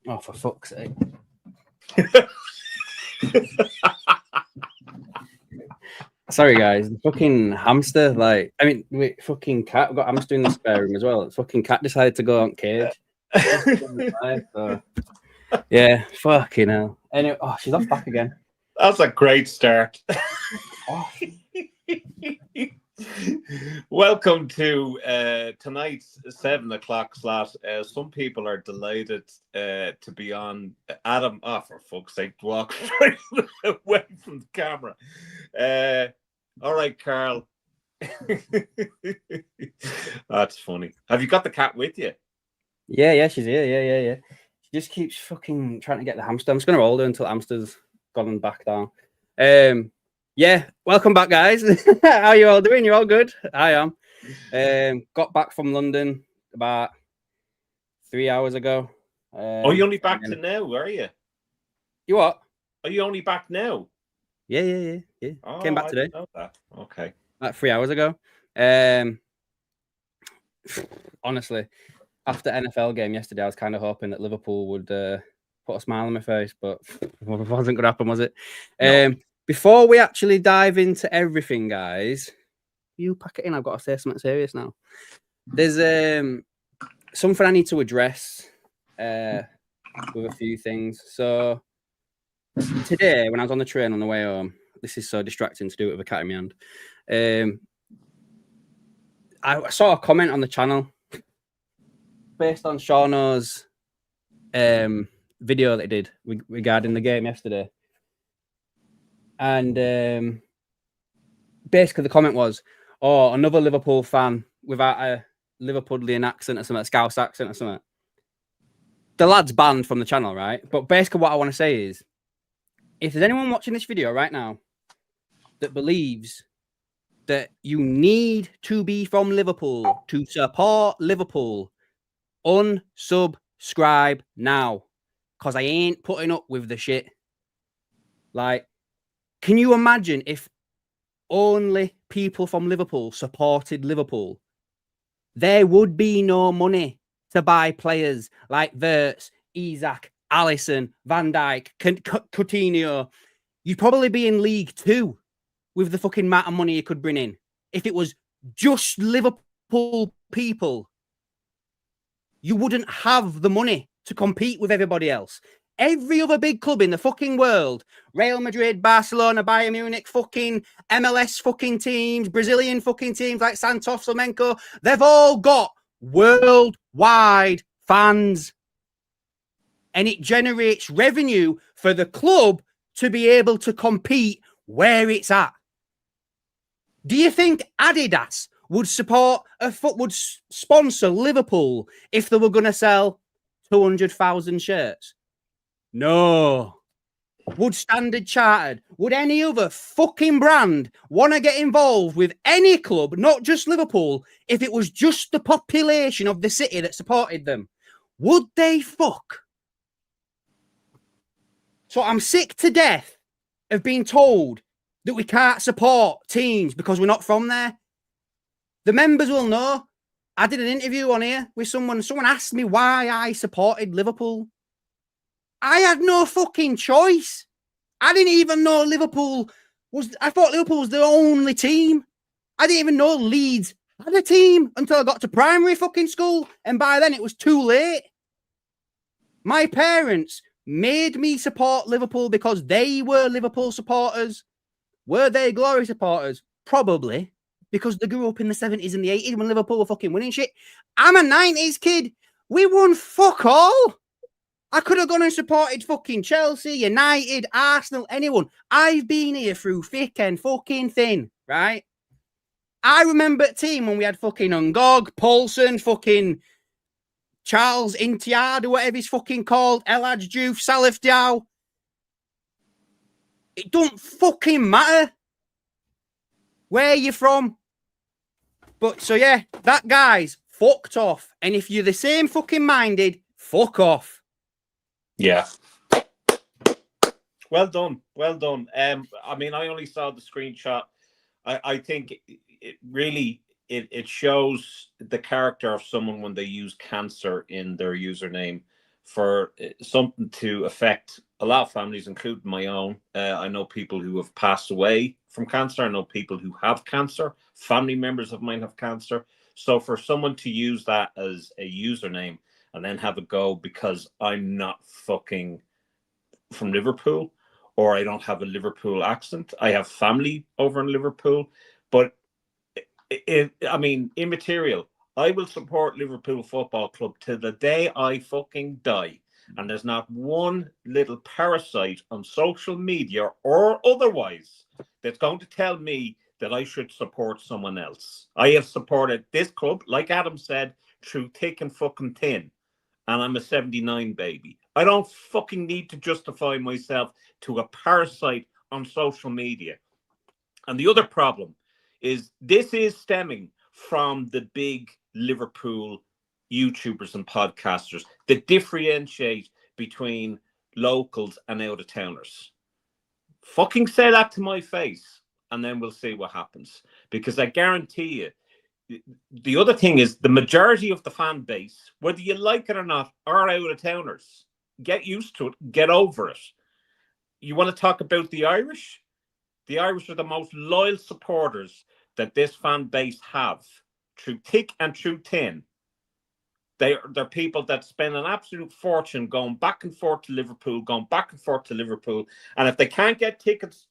Oh, for fuck's sake. Sorry, guys. The fucking hamster, wait, fucking cat. I've got a hamster in the spare room as well. The fucking cat decided to go on cage. So, yeah, fucking hell. Anyway, oh, she's off back again. That's a great start. Oh. Welcome to tonight's 7 o'clock slot. Some people are delighted to be on. Adam, for fuck's sake, walk right away from the camera. All right, Carl. That's funny. Have you got the cat with you? Yeah, she's here. Yeah. She just keeps fucking trying to get the hamster. I'm just gonna hold her until the hamster's gone back down. Yeah, welcome back, guys. How are you all doing? You all good? I am. Got back from London about 3 hours ago. You only back to now, are you? You what? Are you only back now? Yeah. Oh, came back I today. didn't know that. Okay. About 3 hours ago. Honestly, after NFL game yesterday, I was kind of hoping that Liverpool would put a smile on my face, but it wasn't going to happen, was it? No. Before we actually dive into everything, guys, you pack it in. I've got to say something serious now. There's something I need to address with a few things. So today, when I was on the train on the way home, this is so distracting to do it with a cat in my hand. I saw a comment on the channel based on Shauno's video that he did regarding the game yesterday. And basically the comment was, another Liverpool fan without a Liverpudlian accent or something, a Scouse accent or something. The lad's banned from the channel, right? But basically what I want to say is, if there's anyone watching this video right now that believes that you need to be from Liverpool to support Liverpool, unsubscribe now, because I ain't putting up with the shit. Like, can you imagine if only people from Liverpool supported Liverpool? There would be no money to buy players like Wirtz, Isak, Alisson, Van Dijk, Coutinho. You'd probably be in League Two with the fucking amount of money you could bring in if it was just Liverpool people. You wouldn't have the money to compete with everybody else. Every other big club in the fucking world, Real Madrid, Barcelona, Bayern Munich, fucking MLS fucking teams, Brazilian fucking teams like Santos, Flamenco, they've all got worldwide fans. And it generates revenue for the club to be able to compete where it's at. Do you think Adidas would sponsor Liverpool if they were going to sell 200,000 shirts? No. Would Standard Chartered, would any other fucking brand want to get involved with any club, not just Liverpool, if it was just the population of the city that supported them? Would they fuck? So I'm sick to death of being told that we can't support teams because we're not from there. The members will know. I did an interview on here with someone. Someone asked me why I supported Liverpool. I had no fucking choice. I didn't even know Liverpool was... I thought Liverpool was the only team. I didn't even know Leeds had a team until I got to primary fucking school. And by then it was too late. My parents made me support Liverpool because they were Liverpool supporters. Were they Glory supporters? Probably. Because they grew up in the 70s and the 80s when Liverpool were fucking winning shit. I'm a 90s kid. We won fuck all. I could have gone and supported fucking Chelsea, United, Arsenal, anyone. I've been here through thick and fucking thin, right? I remember a team when we had fucking Ungog, Paulson, fucking Charles Intiad, or whatever he's fucking called, El Hadj Diouf, Salif Diao. It don't fucking matter where you're from. But so yeah, that guy's fucked off. And if you're the same fucking minded, fuck off. Yeah. Well done. I mean, I only saw the screenshot. I think it really shows the character of someone when they use cancer in their username for something to affect a lot of families, including my own. I know people who have passed away from cancer. I know people who have cancer. Family members of mine have cancer. So for someone to use that as a username and then have a go because I'm not fucking from Liverpool or I don't have a Liverpool accent. I have family over in Liverpool, but I mean, immaterial. I will support Liverpool Football Club till the day I fucking die. And there's not one little parasite on social media or otherwise that's going to tell me that I should support someone else. I have supported this club, like Adam said, through thick and fucking thin. And I'm a 79 baby. I don't fucking need to justify myself to a parasite on social media. And the other problem is this is stemming from the big Liverpool YouTubers and podcasters that differentiate between locals and out of towners. Fucking say that to my face, and then we'll see what happens. Because I guarantee you, the other thing is the majority of the fan base, whether you like it or not, are out of towners. Get used to it, get over it. You want to talk about the Irish? The Irish are the most loyal supporters that this fan base have, through thick and through thin. They're people that spend an absolute fortune going back and forth to Liverpool, And if they can't get tickets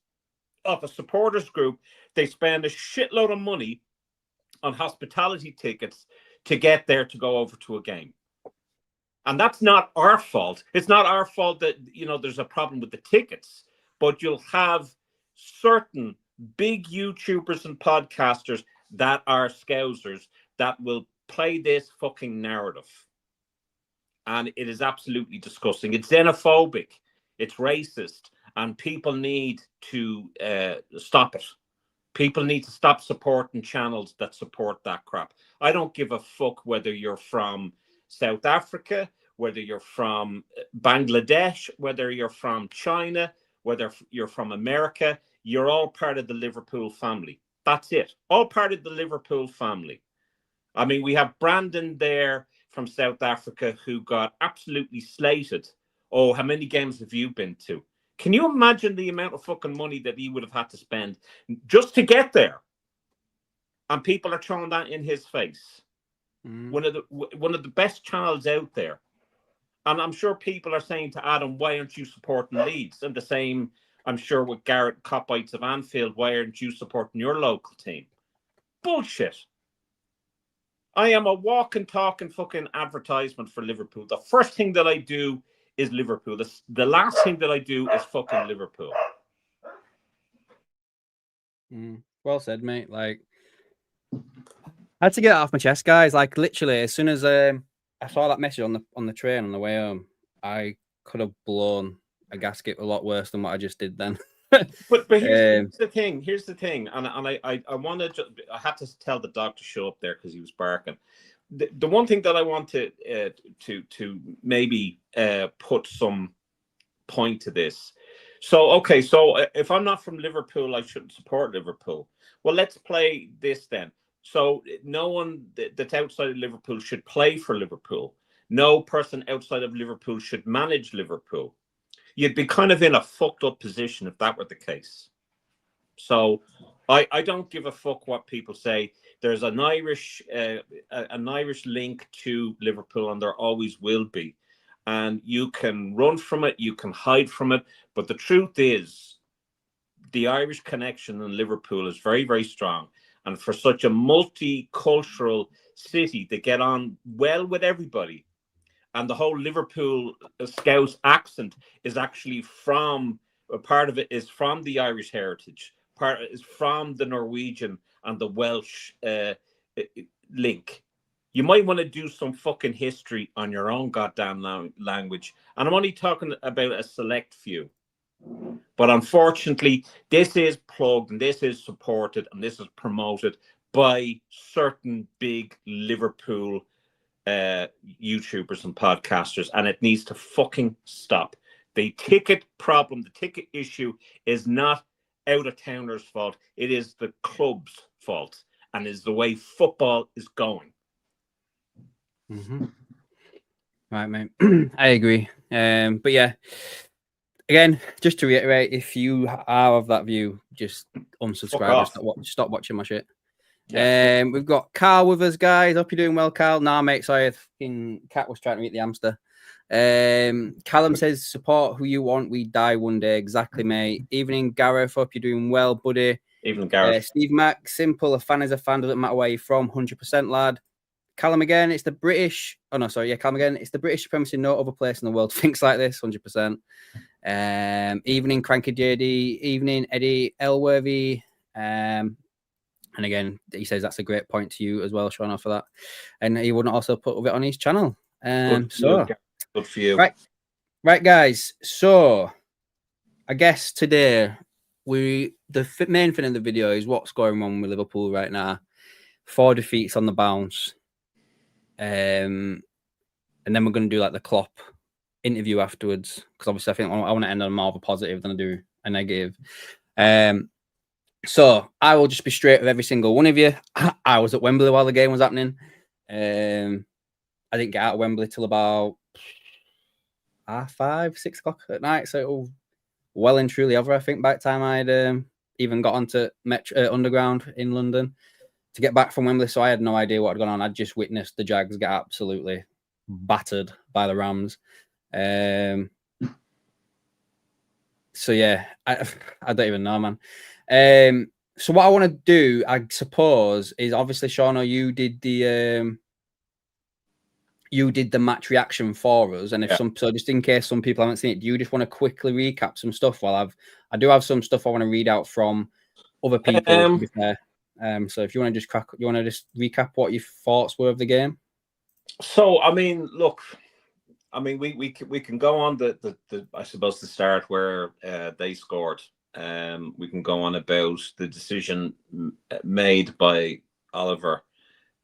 off a supporters group, they spend a shitload of money on hospitality tickets to get there to go over to a game. And that's not our fault. It's not our fault that, there's a problem with the tickets, but you'll have certain big YouTubers and podcasters that are Scousers that will play this fucking narrative. And it is absolutely disgusting. It's xenophobic. It's racist. And people need to stop it. People need to stop supporting channels that support that crap. I don't give a fuck whether you're from South Africa, whether you're from Bangladesh, whether you're from China, whether you're from America. You're all part of the Liverpool family. That's it. All part of the Liverpool family. I mean, we have Brandon there from South Africa who got absolutely slated. Oh, how many games have you been to? Can you imagine the amount of fucking money that he would have had to spend just to get there? And people are throwing that in his face. One of the best channels out there. And I'm sure people are saying to Adam, why aren't you supporting Leeds? And the same, I'm sure, with Garrett Copites of Anfield, why aren't you supporting your local team? Bullshit. I am a walking, talking fucking advertisement for Liverpool. The first thing that I do is Liverpool. The last thing that I do is fucking Liverpool. Well said, mate. Like, I had to get it off my chest, guys. Like, literally, as soon as I saw that message on the train on the way home, I could have blown a gasket a lot worse than what I just did then. but here's the thing. Here's the thing, and I wanted to. I had to tell the dog to show up there because he was barking. The one thing that I want to maybe put some point to this. So okay, so if I'm not from Liverpool, I shouldn't support Liverpool. Well, let's play this then. So no one that's outside of Liverpool should play for Liverpool. No person outside of Liverpool should manage Liverpool. You'd be kind of in a fucked up position if that were the case. So I don't give a fuck what people say. There's an Irish link to Liverpool, and there always will be. And you can run from it, you can hide from it. But the truth is, the Irish connection in Liverpool is very, very strong. And for such a multicultural city to get on well with everybody, and the whole Liverpool Scouse accent is actually from, part of it is from the Irish heritage, part is from the Norwegian and the Welsh link. You might want to do some fucking history on your own goddamn language. And I'm only talking about a select few. But unfortunately, this is plugged and this is supported and this is promoted by certain big Liverpool YouTubers and podcasters, and it needs to fucking stop. The ticket problem, the ticket issue is not out-of-towners' fault. It is the club's fault, and is the way football is going. Right, mate. I agree. But yeah, again, just to reiterate, if you are of that view, just unsubscribe. off. Stop watching my shit. Yeah. We've got Carl with us, guys. Hope you're doing well, Carl. Nah, mate, sorry, fucking cat was trying to eat the hamster. Callum says, support who you want, we die one day. Exactly, mate. Evening, Gareth. Hope you're doing well, buddy. Even Gareth. Steve Mack, simple. A fan is a fan, doesn't matter where you're from. 100%, lad. Callum again, it's the British. Oh, no, sorry. Yeah, Callum again. It's the British supremacy. No other place in the world thinks like this. 100%. Evening, Cranky JD. Evening, Eddie Elworthy. And again, he says that's a great point to you as well, Sean, for that. And he wouldn't also put it on his channel. Good for you. Right, guys. So I guess today the main thing in the video is what's going on with Liverpool right now. 4 defeats on the bounce. And then we're going to do like the Klopp interview afterwards, because obviously I think I want to end on more of a positive than I do a negative. So I will just be straight with every single one of you. I was at Wembley while the game was happening. I didn't get out of Wembley till about 5, 6 o'clock at night. So it was well and truly over, I think, by the time I'd even got onto Underground in London to get back from Wembley. So I had no idea what had gone on. I'd just witnessed the Jags get absolutely battered by the Rams. So yeah, I don't even know, man. So what I want to do, I suppose, is obviously, Shauna, you did the match reaction for us, and so just in case some people haven't seen it, do you just want to quickly recap some stuff? While I do have some stuff I want to read out from other people. To be fair. So if you want to just recap what your thoughts were of the game. So I mean, look, I mean, we can go on the I suppose the start where they scored. We can go on about the decision made by Oliver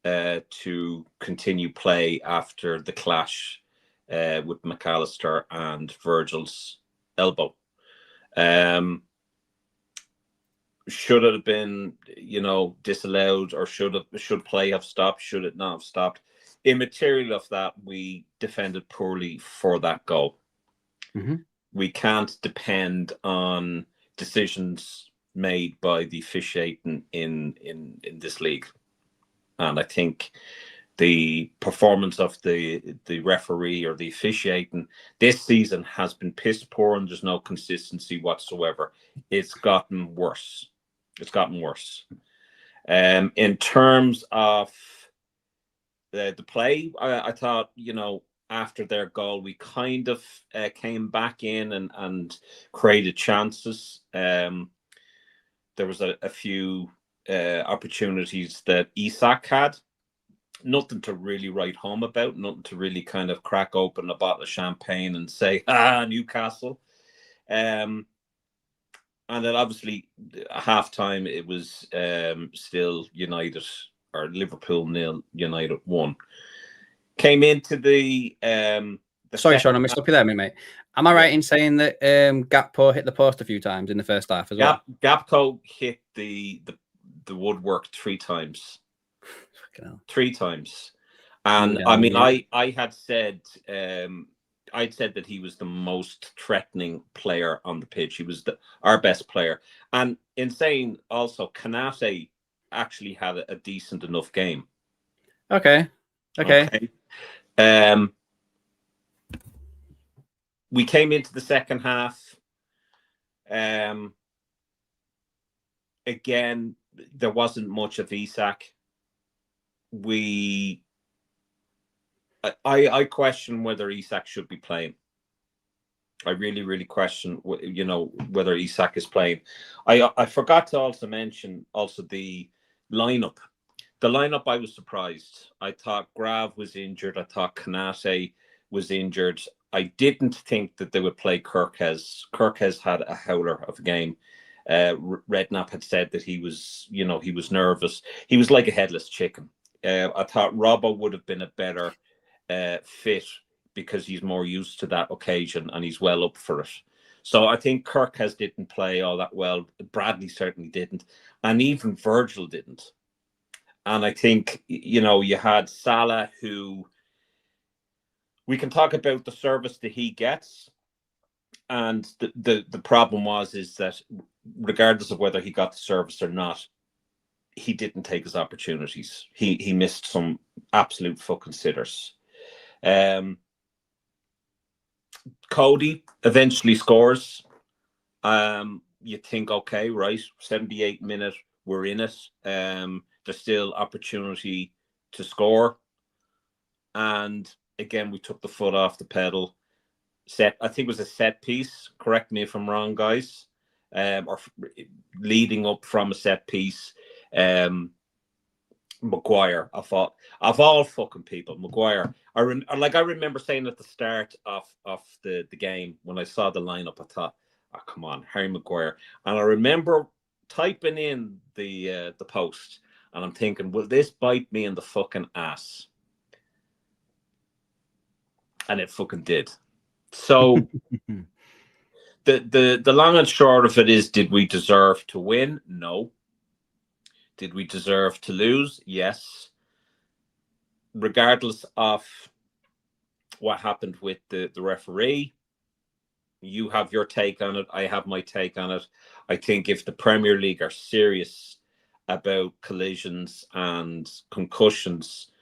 to continue play after the clash with McAllister and Virgil's elbow. Should it have been, disallowed, or should play have stopped? Should it not have stopped? Immaterial of that, we defended poorly for that goal. Mm-hmm. We can't depend on decisions made by the officiating in this league, and I think the performance of the referee or the officiating this season has been piss poor, and there's no consistency whatsoever. It's gotten worse. In terms of the play, I thought, after their goal, we kind of came back in and created chances. There was a few opportunities that Isak had. Nothing to really write home about, nothing to really kind of crack open a bottle of champagne and say, Newcastle. And then obviously at halftime it was still United, or Liverpool 0, United 1. Came into the sorry, Sean, I missed up you there, mate. Am I right in saying that Gakpo hit the post a few times in the first half as well? Gakpo hit the woodwork 3 times. 3 times. And I mean, I had said I'd said that he was the most threatening player on the pitch. He was our best player. And in saying also, Kanate actually had a decent enough game. Okay. We came into the second half. Again, there wasn't much of Isak. I question whether Isak should be playing. I really, really question, whether Isak is playing. I forgot to also mention the lineup. The lineup, I was surprised. I thought Grav was injured. I thought Kanate was injured. I didn't think that they would play Kirkes. Kirkes had a howler of a game. Redknapp had said that he was nervous. He was like a headless chicken. I thought Robbo would have been a better fit, because he's more used to that occasion and he's well up for it. So I think Kirkes didn't play all that well. Bradley certainly didn't. And even Virgil didn't. And I think, you had Salah, who we can talk about the service that he gets, and the problem is that regardless of whether he got the service or not, he didn't take his opportunities. He missed some absolute fucking sitters. Cody eventually scores. You think, okay, right, 78 minute, we're in it. There's still opportunity to score. And again, we took the foot off the pedal. I think it was a set piece. Correct me if I'm wrong, guys. Or leading up from a set piece. Maguire, I thought, of all fucking people, Maguire. I remember saying at the start of the game when I saw the lineup, I thought, oh, come on, Harry Maguire. And I remember typing in the post, and I'm thinking, will this bite me in the fucking ass? And it fucking did. So the long and short of it is, did we deserve to win? No. Did we deserve to lose? Yes. Regardless of what happened with the referee, you have your take on it. I have my take on it. I think if the Premier League are serious about collisions and concussions,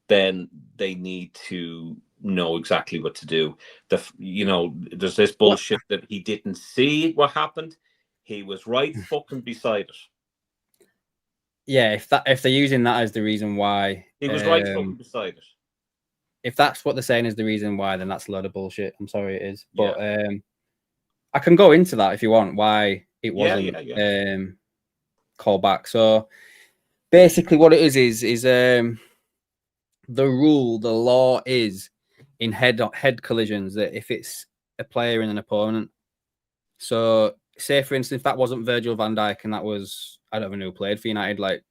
then they need to know exactly what to do. There's this bullshit that he didn't see what happened. He was right fucking beside it. Yeah, if they're using that as the reason why, he was right fucking beside it. If that's what they're saying is the reason why, then that's a load of bullshit. I'm sorry, it is. But I can go into that if you want, why it wasn't called back. So basically what it is the rule, the law is in head collisions that if it's a player and an opponent, so say for instance that wasn't Virgil van Dijk and that was, I don't even know who played for United, like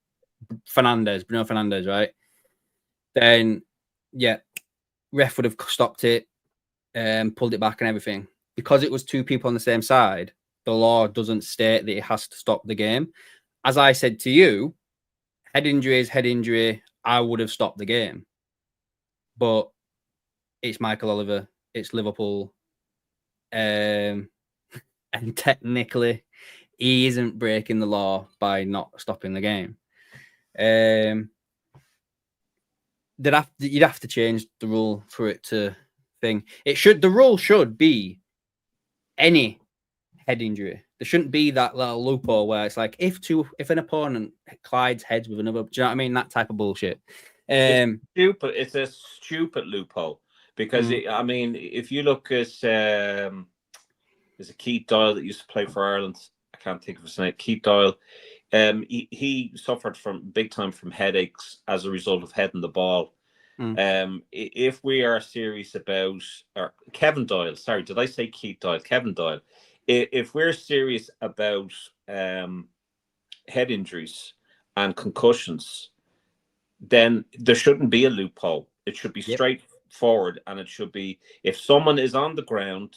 Bruno Fernandes, right? Then ref would have stopped it and pulled it back and everything. Because it was two people on the same side, the law doesn't state that it has to stop the game. As I said to you, head injury is head injury. I would have stopped the game. But it's Michael Oliver, it's Liverpool. And technically, he isn't breaking the law by not stopping the game. You'd have to change the rule for it to thing. The rule should be any head injury. There shouldn't be that little loophole where it's like if an opponent collides heads with another. Do you know what I mean? That type of bullshit. It's stupid. It's a stupid loophole because if you look at there's a Keith Doyle that used to play for Ireland. I can't think of his name. Keith Doyle. He suffered big time from headaches as a result of heading the ball. If we are serious about, or Kevin Doyle, sorry, did I say Keith Doyle? Kevin Doyle. If we're serious about head injuries and concussions, then there shouldn't be a loophole. It should be straightforward, and it should be if someone is on the ground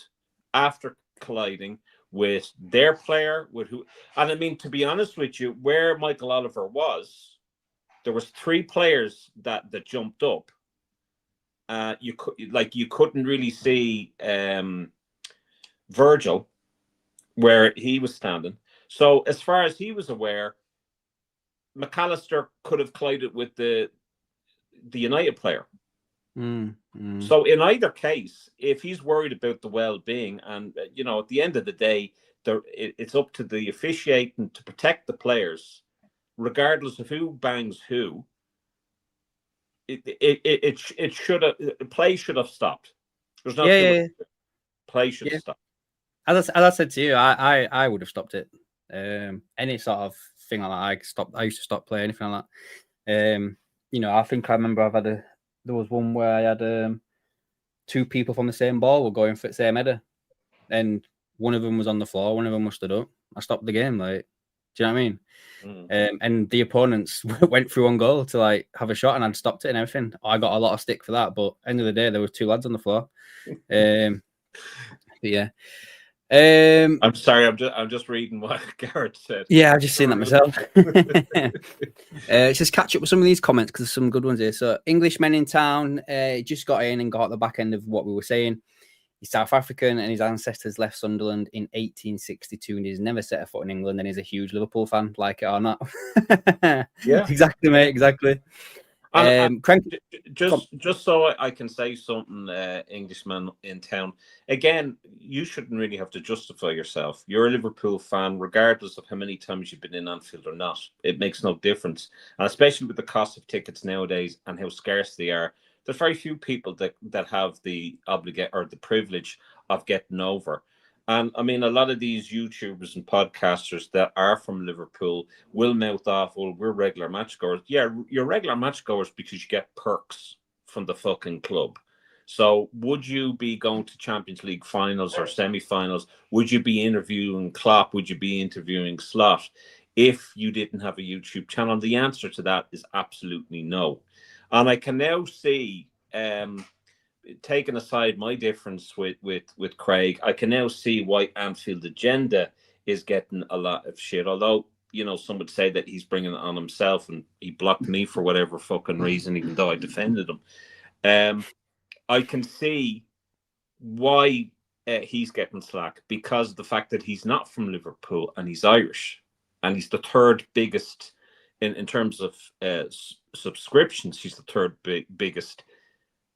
after colliding with their player, and I mean, to be honest with you, where Michael Oliver was, there was 3 players that jumped up. You couldn't really see Virgil where he was standing. So as far as he was aware, McAllister could have collided with the United player. So in either case, if he's worried about the well-being, and at the end of the day, it's up to the officiating to protect the players, regardless of who bangs who. It should have, play should have stopped. There's no play should have stopped. As I said to you, I would have stopped it. Any sort of thing like that, I used to stop playing anything like that. I think I remember there was one where I had 2 people from the same ball were going for the same header, and one of them was on the floor, one of them was stood up. I stopped the game. Like, do you know what I mean? And the opponents went through on goal to have a shot, and I'd stopped it and everything. I got a lot of stick for that, but end of the day, there were 2 lads on the floor. But yeah, I'm sorry, I'm just reading what Garrett said. Yeah, I've just seen that myself. Let's just catch up with some of these comments because there's some good ones here. So, Englishmen in town just got in and got at the back end of what we were saying. He's South African and his ancestors left Sunderland in 1862 and he's never set a foot in England and he's a huge Liverpool fan, like it or not. Yeah, exactly, mate, exactly. Just so I can say something, Englishman in town. Again, you shouldn't really have to justify yourself. You're a Liverpool fan, regardless of how many times you've been in Anfield or not. It makes no difference. And especially with the cost of tickets nowadays and how scarce they are, there's very few people that have the the privilege of getting over. And I mean, a lot of these YouTubers and podcasters that are from Liverpool will mouth off, well, we're regular matchgoers. Yeah, you're regular matchgoers because you get perks from the fucking club. So would you be going to Champions League finals or semi-finals? Would you be interviewing Klopp? Would you be interviewing Slot if you didn't have a YouTube channel? The answer to that is absolutely no. And I can now see... taking aside my difference with Craig, I can now see why Anfield Agenda is getting a lot of shit. Although, you know, some would say that he's bringing it on himself and he blocked me for whatever fucking reason, even though I defended him. I can see why he's getting slack because of the fact that he's not from Liverpool and he's Irish and he's the third biggest in terms of subscriptions. He's the third biggest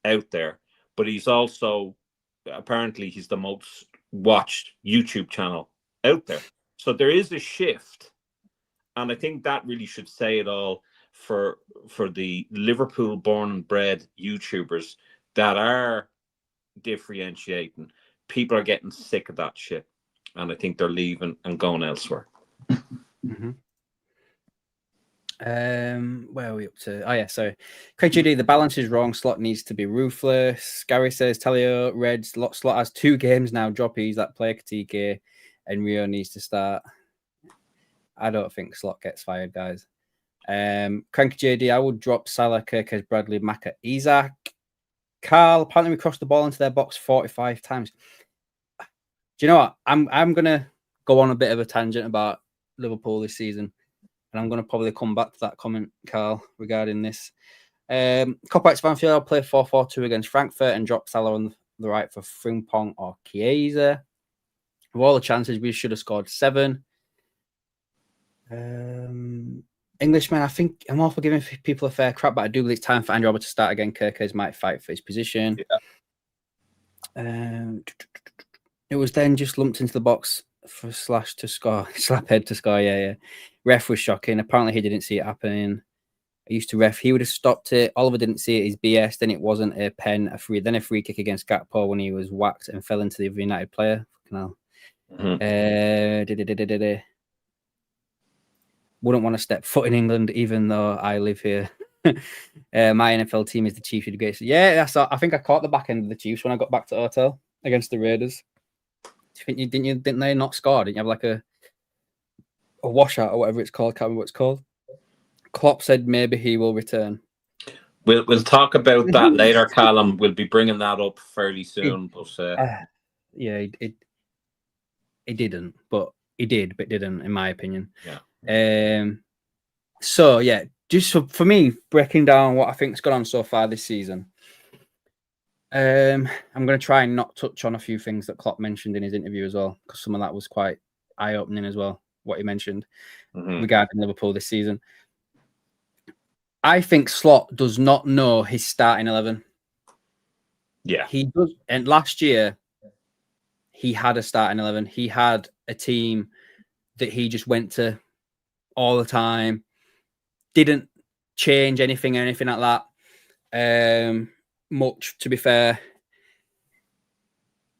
out there. But he's also, apparently, he's the most watched YouTube channel out there. So there is a shift. And I think that really should say it all for the Liverpool born and bred YouTubers that are differentiating. People are getting sick of that shit. And I think they're leaving and going elsewhere. Mm-hmm. Where are we up to? Oh yeah, so Craig Judy, the balance is wrong. Slot needs to be ruthless. Gary says Talio Reds Slot has 2 games now. Droppies that play Katike and Rio needs to start. I don't think Slot gets fired, guys. Cranky JD, I would drop Salah, Kirkes, Bradley, Maka, Isaac. Carl, apparently we crossed the ball into their box 45 times. Do you know what? I'm gonna go on a bit of a tangent about Liverpool this season. And I'm going to probably come back to that comment, Carl, regarding this. Copax Vanfield play 4-4-2 against Frankfurt and drop Salah on the right for Frimpong or Chiesa. With all the chances, we should have scored 7. Englishman, I think I'm all for giving people a fair crap, but I do believe it's time for Andrew Robert to start again. Kirkes might fight for his position. Yeah. It was then just lumped into the box for Slash to score, Slaphead to score. Yeah. Ref was shocking. Apparently, he didn't see it happening. I used to ref. He would have stopped it. Oliver didn't see it. He's BS. Then it wasn't a pen, a free. Then a free kick against Gakpo when he was whacked and fell into the United player. Wouldn't want to step foot in England, even though I live here. My NFL team is the Chiefs. Yeah, I think I caught the back end of the Chiefs when I got back to the hotel against the Raiders. Didn't they not score? Didn't you have like a washout or whatever it's called? Can't remember what it's called. Klopp said maybe he will return. We'll talk about that later, Callum. We'll be bringing that up fairly soon. Yeah, it didn't, but he did, but didn't, in my opinion. Yeah. So yeah, just for me, breaking down what I think's gone on so far this season. I'm going to try and not touch on a few things that Klopp mentioned in his interview as well, because some of that was quite eye-opening as well, what he mentioned regarding Liverpool this season. I think Slot does not know his starting 11. Yeah. He does. And last year, he had a starting 11. He had a team that he just went to all the time, didn't change anything or anything like that. Much, to be fair.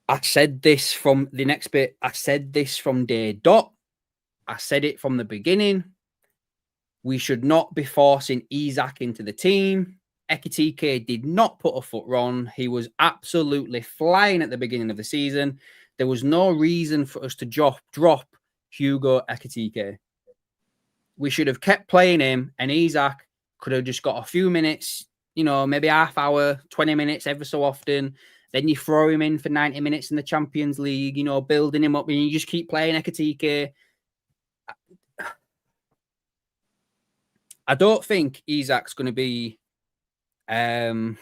I said this from the next bit. I said this from day dot. I said it from the beginning. We should not be forcing Isak into the team. Ekitike did not put a foot wrong. He was absolutely flying at the beginning of the season. There was no reason for us to drop Hugo Ekitike. We should have kept playing him, and Isak could have just got a few minutes, maybe half hour, 20 minutes every so often, Then you throw him in for 90 minutes in the Champions League, you know, building him up, and you just keep playing Ekitike. I don't think Isak's going to be. I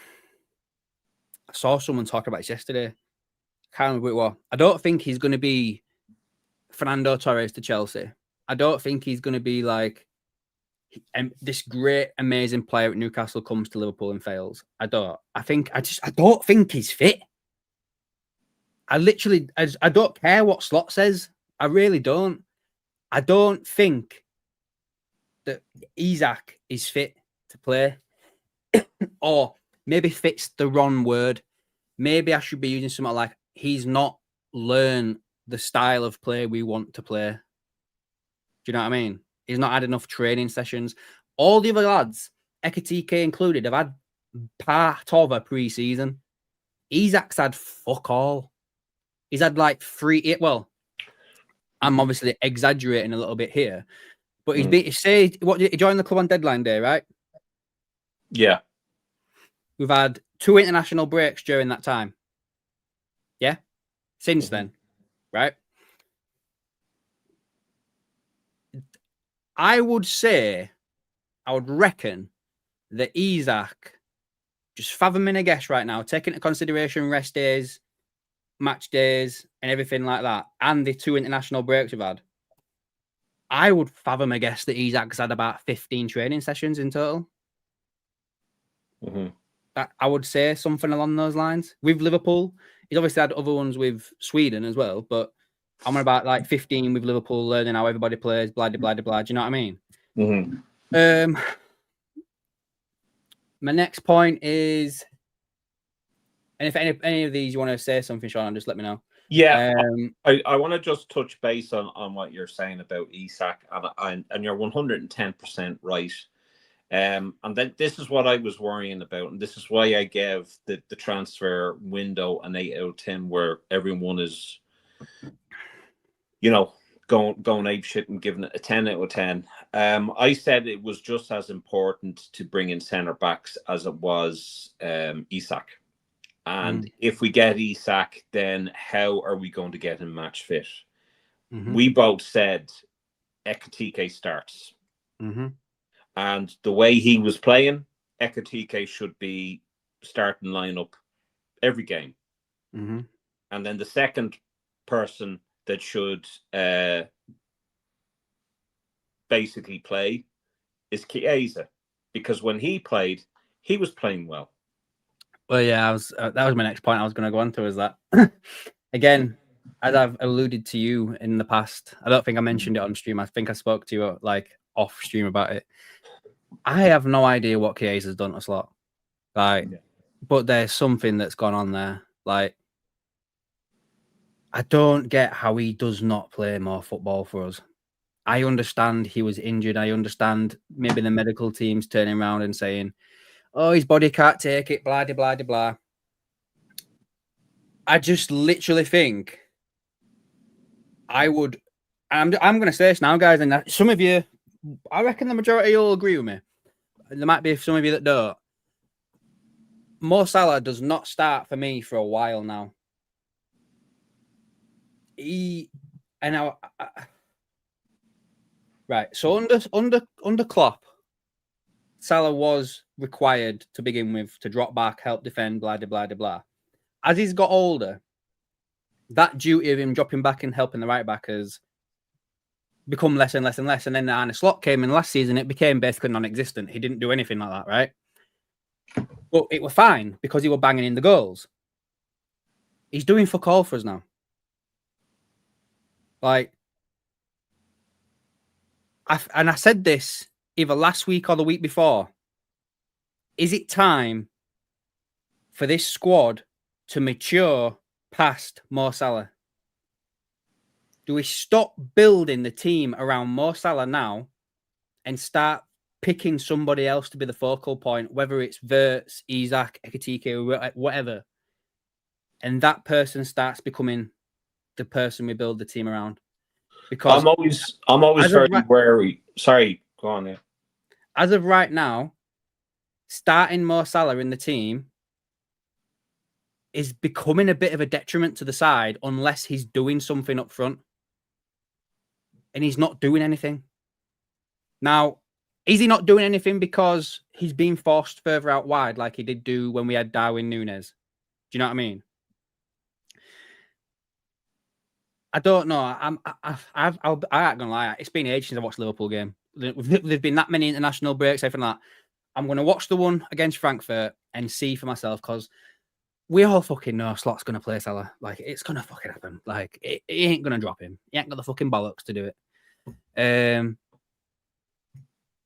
saw someone talk about this yesterday. I can't remember what it was. I don't think he's going to be Fernando Torres to Chelsea. I don't think he's going to be like this great, amazing player at Newcastle comes to Liverpool and fails. I don't think he's fit. I don't care what Slot says. I really don't. I don't think that Isak is fit to play. Or maybe fit's the wrong word. Maybe I should be using something like he's not learned the style of play we want to play. Do you know what I mean? He's not had enough training sessions. All the other lads, Ekitike included, have had part of a pre-season. Isak's had fuck all. He's had like 3. Well, I'm obviously exaggerating a little bit here, but he's been. Say what he joined the club on deadline day, right? Yeah. We've had 2 international breaks during that time. Yeah, since then, right? I would reckon that Isak, just fathoming a guess right now, taking into consideration rest days, match days, and everything like that, and the 2 international breaks we've had, I would fathom a guess that Isak's had about 15 training sessions in total. I would say something along those lines. With Liverpool, he's obviously had other ones with Sweden as well, but I'm on about like 15 with Liverpool, learning how everybody plays, blah, blah, blah, blah. Do you know what I mean? My next point is, and if any of these you want to say something, Sean, just let me know. Yeah, I want to just touch base on what you're saying about Isak, and you're 110% right. And then this is what I was worrying about, and this is why I gave the transfer window an 8 out of 10, where everyone is, you know, going apeshit and giving it a 10 out of 10. I said it was just as important to bring in centre backs as it was Isak. And if we get Isak, then how are we going to get him match fit? We both said Ekitike starts. And the way he was playing, Ekitike should be starting lineup every game. And then the second person that should basically play is Chiesa, because when he played, he was playing well. Well, yeah, that was my next point I was going to go on to, is that, again, as I've alluded to you in the past, I don't think I mentioned it on stream. I think I spoke to you like off stream about it. I have no idea what Chiesa's done to Slot. But there's something that's gone on there. Like, I don't get how he does not play more football for us. I understand he was injured. I understand maybe the medical team's turning around and saying, oh, his body can't take it, blah, blah, blah, blah. I just literally think I'm going to say this now, guys, and some of you, I reckon the majority will agree with me. There might be some of you that don't. Mo Salah does not start for me for a while now. Right. So under Klopp, Salah was required to begin with to drop back, help defend, blah, blah, blah, blah. As he's got older, that duty of him dropping back and helping the right back has become less and less and less. And then Arne Slot came in last season, it became basically non-existent. He didn't do anything like that, right? But it was fine because he was banging in the goals. He's doing fuck all for us now. Like, I said this either last week or the week before. Is it time for this squad to mature past Mo Salah? Do we stop building the team around Mo Salah now and start picking somebody else to be the focal point, whether it's Wirtz, Isak, Ekitike, whatever, and that person starts becoming the person we build the team around? Because I'm always very wary. Sorry, go on there. As of right now, starting Mo Salah in the team is becoming a bit of a detriment to the side unless he's doing something up front. And he's not doing anything. Now, is he not doing anything because he's being forced further out wide like he did do when we had Darwin Núñez? Do you know what I mean? I don't know. I ain't gonna lie. It's been ages since I watched a Liverpool game. There's been that many international breaks, everything like that. I'm gonna watch the one against Frankfurt and see for myself because we all fucking know Slot's gonna play Salah. Like it's gonna fucking happen. Like he ain't gonna drop him. He ain't got the fucking bollocks to do it.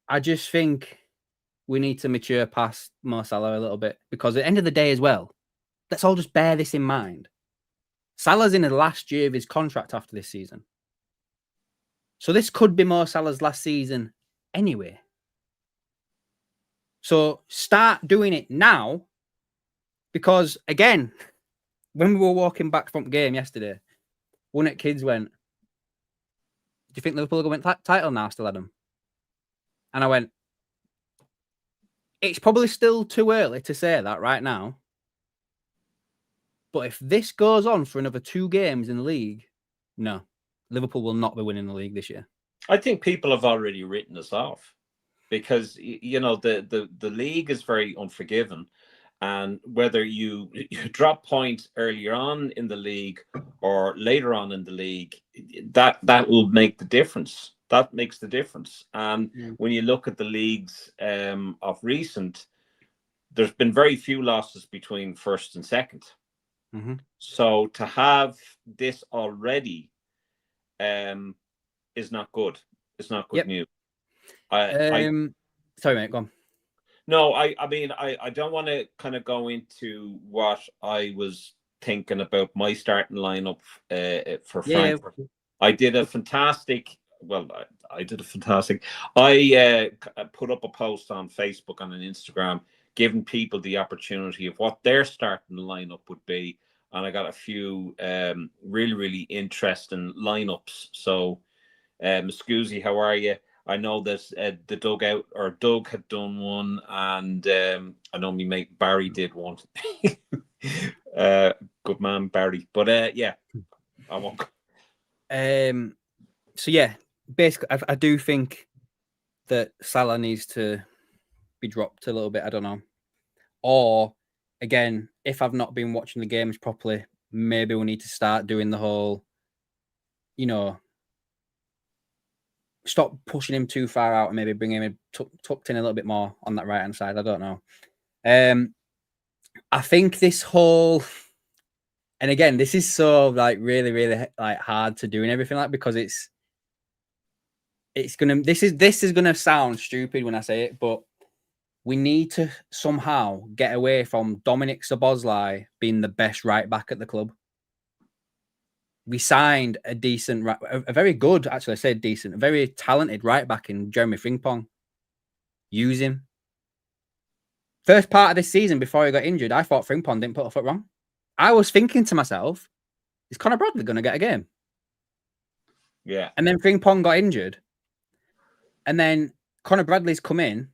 I just think we need to mature past Mo Salah a little bit because at the end of the day as well, let's all just bear this in mind. Salah's in the last year of his contract after this season. So this could be Mo Salah's last season anyway. So start doing it now because, again, when we were walking back from the game yesterday, one of the kids went, do you think Liverpool are going to win title now, still Adam? And I went, it's probably still too early to say that right now. But if this goes on for another 2 games in the league, no, Liverpool will not be winning the league this year. I think people have already written us off because, you know, the league is very unforgiving. And whether you drop points earlier on in the league or later on in the league, that will make the difference. That makes the difference. And when you look at the leagues of recent, there's been very few losses between first and second. Mm-hmm. So to have this already is not good. It's not good news. Sorry, mate, go on. No, I mean, I don't want to kind of go into what I was thinking about my starting lineup for Frankfurt. Yeah. I did a fantastic. Well, I did a fantastic. I put up a post on Facebook and on Instagram, giving people the opportunity of what their starting lineup would be, and I got a few really, really interesting lineups. So, Scusi, how are you? I know that the dugout or Doug had done one, and I know my mate Barry did one. Good man, Barry. But yeah, I won't. So yeah, basically, I do think that Salah needs to be dropped a little bit. I don't know, or again, if I've not been watching the games properly, maybe we need to start doing the whole, you know, stop pushing him too far out and maybe bring him tucked in a little bit more on that right hand side. I don't know. I think this whole, and again, this is so like really, really like hard to do and everything like because this is gonna sound stupid when I say it, but we need to somehow get away from Dominic Szoboszlai being the best right back at the club. We signed a decent, a very good, actually I said decent, a very talented right back in Jeremy Frimpong. Use him. First part of this season before he got injured, I thought Frimpong didn't put a foot wrong. I was thinking to myself, is Conor Bradley going to get a game? Yeah. And then Frimpong got injured. And then Conor Bradley's come in,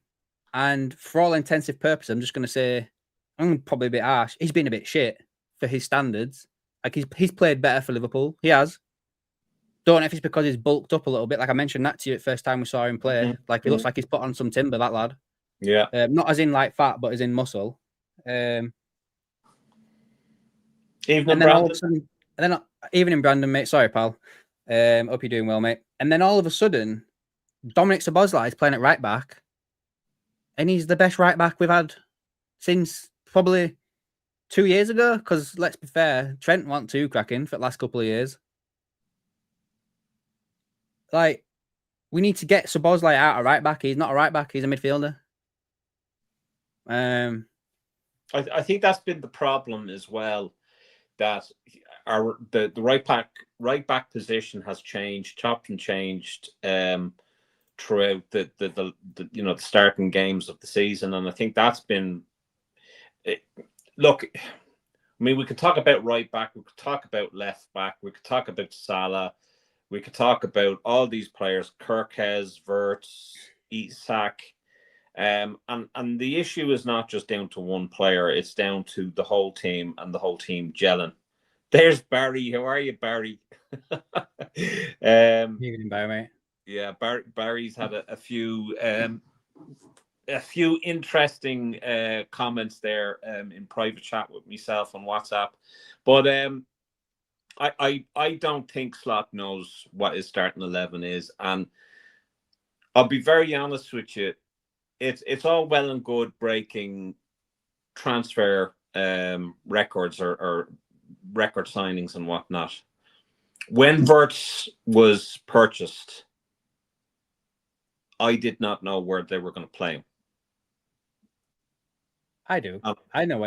and for all intensive purposes, I'm just going to say, I'm probably a bit harsh. He's been a bit shit for his standards. Like he's played better for Liverpool. He has. Don't know if it's because he's bulked up a little bit. Like I mentioned that to you at first time we saw him play. Mm-hmm. Like he looks like he's put on some timber, that lad. Yeah. Not as in like fat, but as in muscle. Evening, Evening, Brandon, mate. Sorry, pal. Hope you're doing well, mate. And then all of a sudden, Dominic Szoboszlai is playing at right back, and he's the best right back we've had since probably 2 years ago. Because let's be fair, Trent wasn't too cracking for the last couple of years. Like, we need to get Szoboszlai out of right back. He's not a right back. He's a midfielder. I think that's been the problem as well. That the right back position has changed, chopped and changed throughout the the starting games of the season, and I think that's been. Look, I mean, we could talk about right back, we could talk about left back, we could talk about Salah, we could talk about all these players: Kirkes, Wirtz, Isak. And the issue is not just down to one player; it's down to the whole team and the whole team gelling. There's Barry. How are you, Barry? Evening, Barry, mate. Yeah, Barry's had a few interesting comments there in private chat with myself on WhatsApp, but I don't think Slot knows what his starting 11 is, and I'll be very honest with you. It's all well and good breaking transfer records or record signings and whatnot. When Wirtz was purchased, I did not know where they were going to play him. I do. I know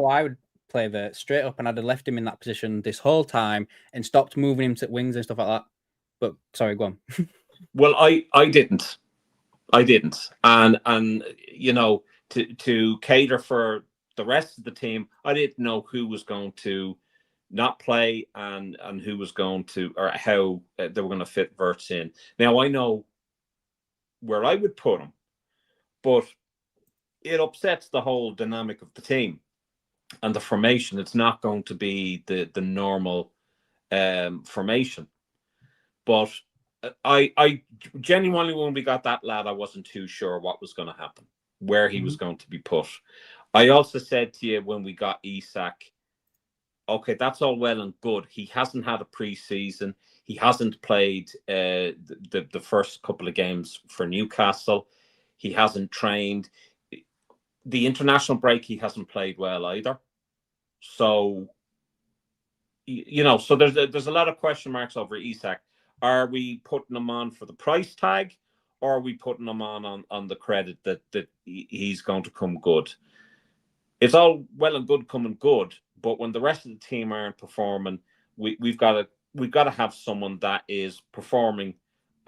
I would play Wirtz straight up, and I'd have left him in that position this whole time and stopped moving him to wings and stuff like that. But sorry, go on. Well, I didn't. And you know, to cater for the rest of the team, I didn't know who was going to not play and who was going to, or how they were going to fit Wirtz in. Now I know where I would put him, but it upsets the whole dynamic of the team and the formation. It's not going to be the normal formation. But I genuinely, when we got that lad, I wasn't too sure what was going to happen, where he was going to be put. I also said to you when we got Isak, okay, that's all well and good. He hasn't had a pre-season. He hasn't played the first couple of games for Newcastle. He hasn't trained. The international break, he hasn't played well either. So, you know, so there's a lot of question marks over Isak. Are we putting him on for the price tag, or are we putting him on the credit that he's going to come good? It's all well and good coming good, but when the rest of the team aren't performing, we've got to have someone that is performing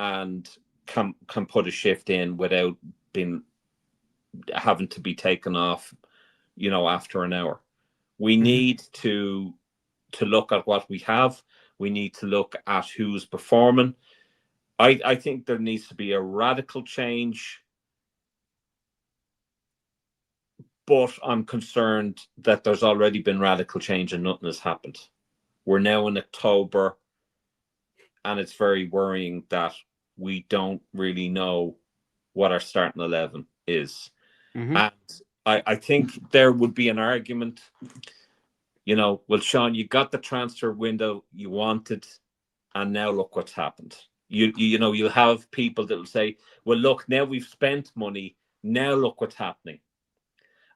and can put a shift in without having to be taken off, you know, after an hour. We need to look at what we have. We need to look at who's performing. I think there needs to be a radical change, but I'm concerned that there's already been radical change and nothing has happened. We're now in October, and it's very worrying that we don't really know what our starting 11 is. And I think there would be an argument, you know, well, Sean, you got the transfer window you wanted, and now look what's happened. You know, you'll have people that will say, well, look, now we've spent money, now look what's happening.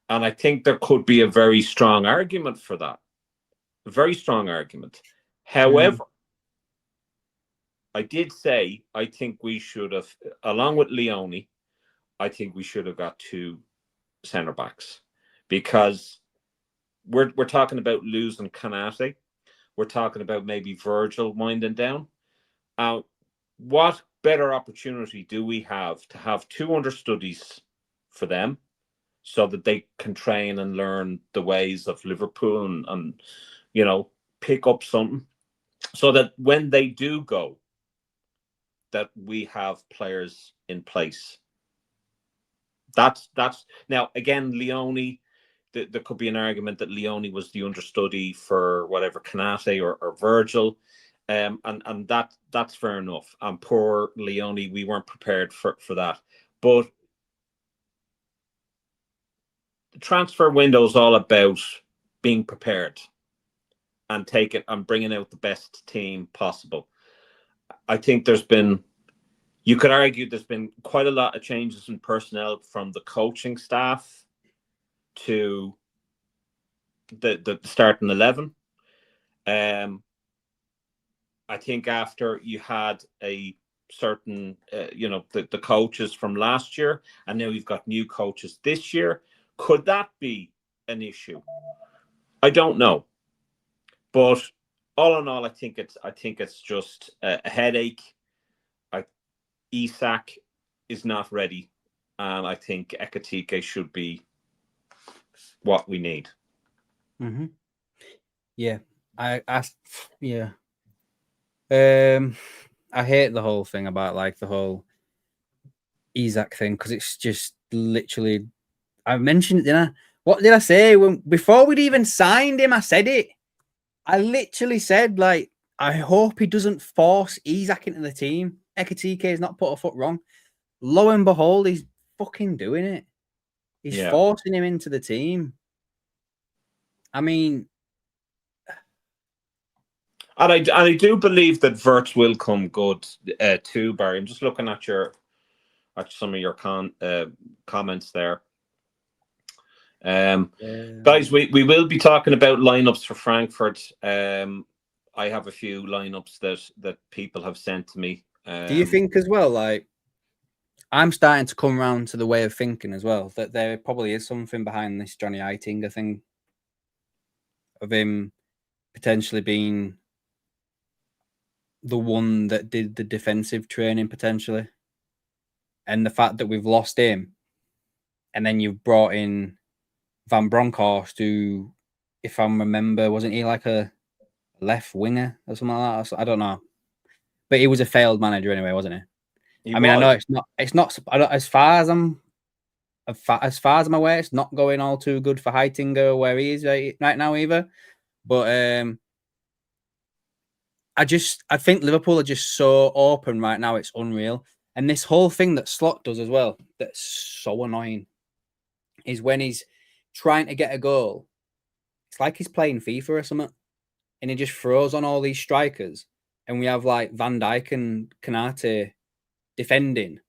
And I think there could be a very strong argument for that. A very strong argument. However, I did say I think we should have, along with Leone, I think we should have got 2 centre backs, because we're talking about losing Kanate. We're talking about maybe Virgil winding down. What better opportunity do we have to have 2 understudies for them, so that they can train and learn the ways of Liverpool and you know, pick up something, so that when they do go, that we have players in place. That's now, again, Leone, there could be an argument that Leone was the understudy for whatever, Kanate or Virgil, and that's fair enough. And poor Leone, we weren't prepared for that. But the transfer window is all about being prepared and take it and bringing out the best team possible. I think you could argue there's been quite a lot of changes in personnel, from the coaching staff to the starting 11. I think after you had a certain, you know, the coaches from last year, and now you've got new coaches this year, could that be an issue? I don't know. But all in all, I think it's just a headache. Isak is not ready, and I think Ekitike should be what we need. Yeah, I hate the whole thing about, like, the whole Isak thing, because it's just, literally, I mentioned it, didn't I? What did I say before we'd even signed him? I said it. I literally said, like, I hope he doesn't force Isak into the team. Ekatike has not put a foot wrong. Lo and behold, he's fucking doing it. He's forcing him into the team. I mean, and I do believe that Wirtz will come good too, Barry. I'm just looking at some of your comments there. Guys, we will be talking about lineups for Frankfurt. I have a few lineups that people have sent to me. Do you think as well, like, I'm starting to come around to the way of thinking as well, that there probably is something behind this Johnny Eitinga thing of him potentially being the one that did the defensive training potentially, and the fact that we've lost him, and then you've brought in Van Bronckhorst, who, if I remember, wasn't he like a left winger or something like that? I don't know, but he was a failed manager anyway, wasn't he? I mean, I know it's not as far as I'm aware, it's not going all too good for Heitinga where he is right now either. But I think Liverpool are just so open right now, it's unreal. And this whole thing that Slot does as well, that's so annoying, is when he's trying to get a goal, it's like he's playing FIFA or something, and he just throws on all these strikers, and we have like Van Dijk and Kanate defending.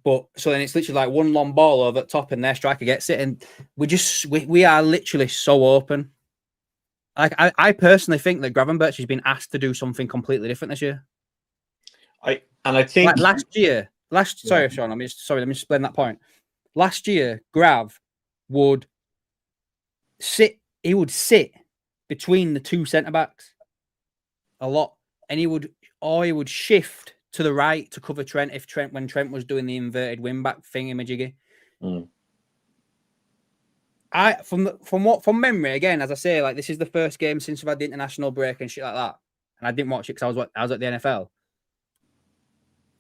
But so then it's literally like one long ball over the top, and their striker gets it, and we are literally so open. Like I personally think that Gravenberch has been asked to do something completely different this year. I think like last year, sorry, Sean, let me just explain that point. Last year, Grav would sit between the two centre backs a lot, and he would shift to the right to cover Trent when Trent was doing the inverted wing back thing majiggy. From memory, again, as I say, like, this is the first game since we've had the international break and shit like that, and I didn't watch it because I was at the NFL.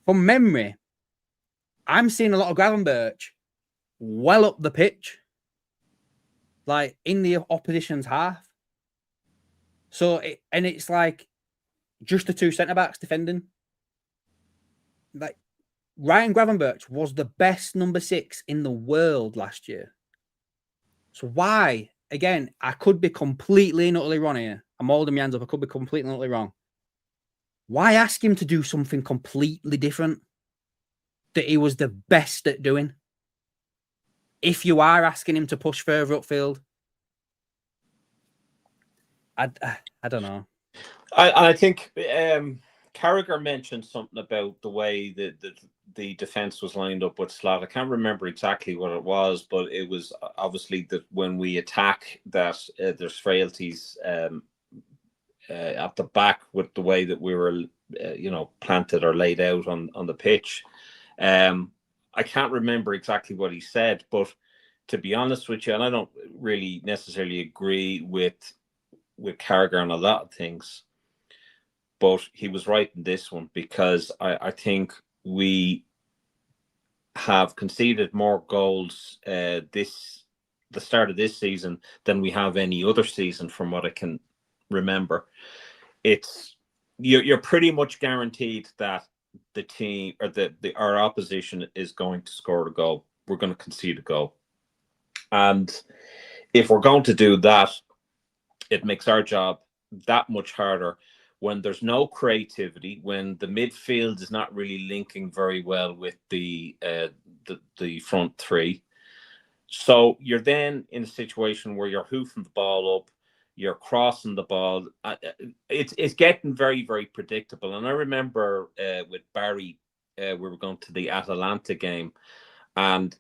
From memory, I'm seeing a lot of Gravenberch well up the pitch, like in the opposition's half. So it's like just the two centre backs defending. Like, Ryan Gravenberch was the best number 6 in the world last year. So why? Again, I could be completely and utterly wrong here. I'm holding my hands up. I could be completely and utterly wrong. Why ask him to do something completely different that he was the best at doing? If you are asking him to push further upfield, I don't know. I think Carragher mentioned something about the way the defense was lined up with Slot. I can't remember exactly what it was, but it was obviously that when we attack, that there's frailties at the back with the way that we were, planted or laid out on the pitch. I can't remember exactly what he said, but to be honest with you, and I don't really necessarily agree with Carragher on a lot of things, but he was right in this one, because I think we have conceded more goals the start of this season than we have any other season from what I can remember. You're pretty much guaranteed that the team or our opposition is going to score a goal. We're going to concede a goal. And if we're going to do that, it makes our job that much harder when there's no creativity, when the midfield is not really linking very well with the front three. So you're then in a situation where you're hoofing the ball up, you're crossing the ball. It's getting very, very predictable. And I remember with Barry, we were going to the Atalanta game, and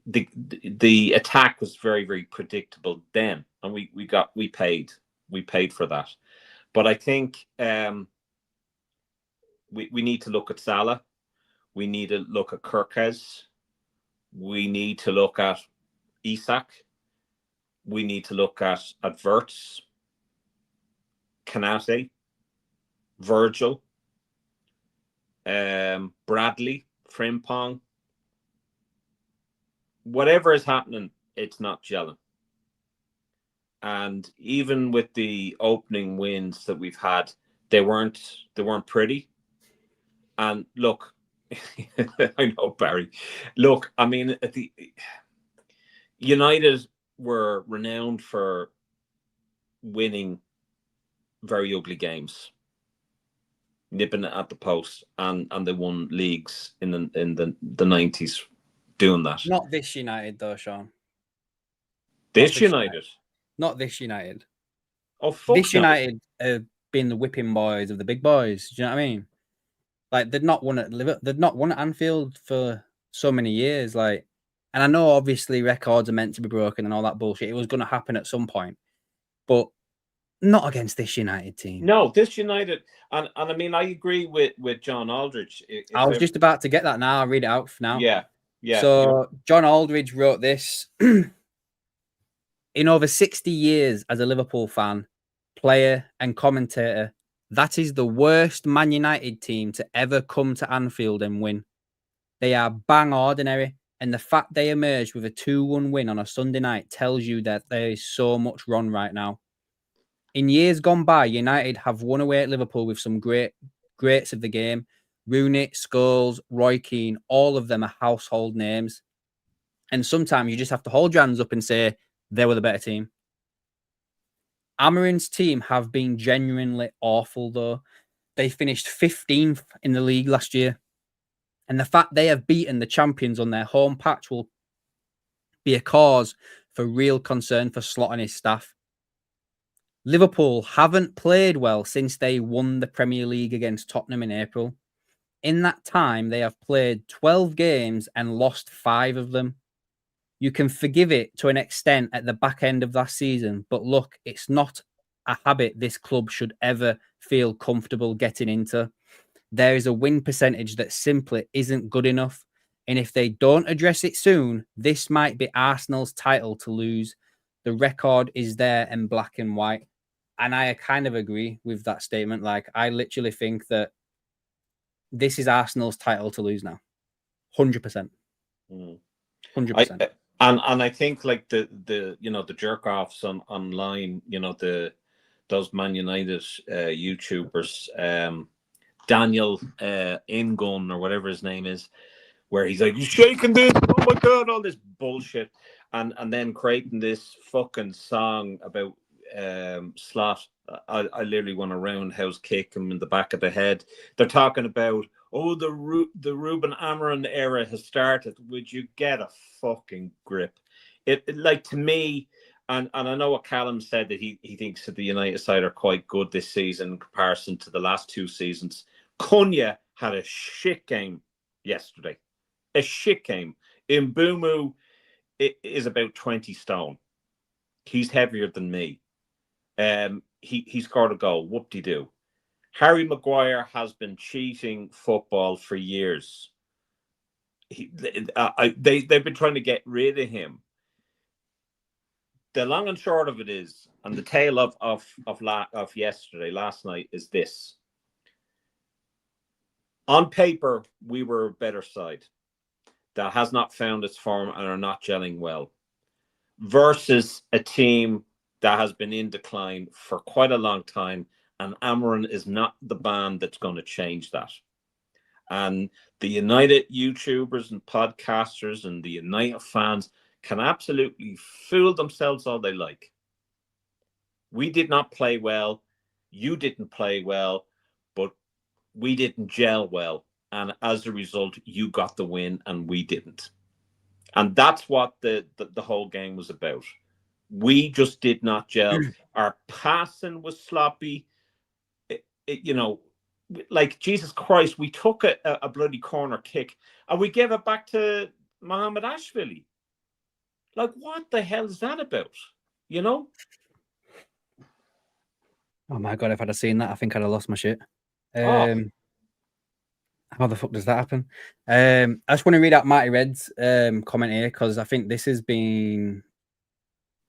the attack was very, very predictable then, and we paid for that. But I think we need to look at Salah, we need to look at Kirkes, we need to look at Isak, we need to look at Wirtz, Kanate, Virgil, Bradley, Frimpong. whatever is happening, it's not gelling. And even with the opening wins that we've had, they weren't pretty. And look, I know, Barry. Look, I mean, the United were renowned for winning very ugly games, nipping it at the post, and they won leagues in the 90s doing that. Not this United though, Sean. This United. Not this United. Oh, fuck this no. United have been the whipping boys of the big boys. Do you know what I mean? Like they'd not won at Anfield for so many years. Like, and I know obviously records are meant to be broken and all that bullshit. It was going to happen at some point, but not against this United team. No, this United, and I mean, I agree with John Aldridge. I was just about to get that now. I'll read it out for now. Yeah. So John Aldridge wrote this. In over 60 years as a Liverpool fan, player and commentator, that is the worst Man United team to ever come to Anfield and win. They are bang ordinary, and the fact they emerged with a 2-1 win on a Sunday night tells you that there is so much wrong right now. In years gone by, United have won away at Liverpool with some greats of the game. Rooney, Scholes, Roy Keane, all of them are household names. And sometimes you just have to hold your hands up and say, they were the better team. Amorim's team have been genuinely awful, though. They finished 15th in the league last year. And the fact they have beaten the champions on their home patch will be a cause for real concern for Slot and his staff. Liverpool haven't played well since they won the Premier League against Tottenham in April. In that time, they have played 12 games and lost 5 of them. You can forgive it to an extent at the back end of that season, but look, it's not a habit this club should ever feel comfortable getting into. There is a win percentage that simply isn't good enough, and if they don't address it soon, this might be Arsenal's title to lose. The record is there in black and white, and I kind of agree with that statement. Like, I literally think that this is Arsenal's title to lose now, 100%. 100%. And I think like the the jerk offs online, those Man United YouTubers, Daniel Ingun or whatever his name is, where he's like, "You shaking this? Oh my god!" All this bullshit, and then creating this fucking song about Slot. I literally want to roundhouse kick him in the back of the head. They're talking about, oh, the Ruben Amorim era has started. Would you get a fucking grip? It like, to me, and I know what Callum said, that he thinks that the United side are quite good this season in comparison to the last 2 seasons. Cunha had a shit game yesterday. A shit game. Mbeumo is about 20 stone. He's heavier than me. He scored a goal. Whoop-de-doo. Harry Maguire has been cheating football for years. They've been trying to get rid of him. The long and short of it is, and the tale of yesterday, last night, is this. On paper, we were a better side that has not found its form and are not gelling well, versus a team that has been in decline for quite a long time, and Amorim is not the band that's going to change that. And the United YouTubers and podcasters and the United fans can absolutely fool themselves all they like. We did not play well. You didn't play well, but we didn't gel well. And as a result, you got the win and we didn't. And that's what the whole game was about. We just did not gel. Our passing was sloppy. Like, Jesus Christ, we took a bloody corner kick and we gave it back to Mohamed Ashvili. Like, what the hell is that about? Oh my God, if I'd have seen that, I think I'd have lost my shit. How the fuck does that happen? I just want to read out Marty Red's comment here, because I think this has been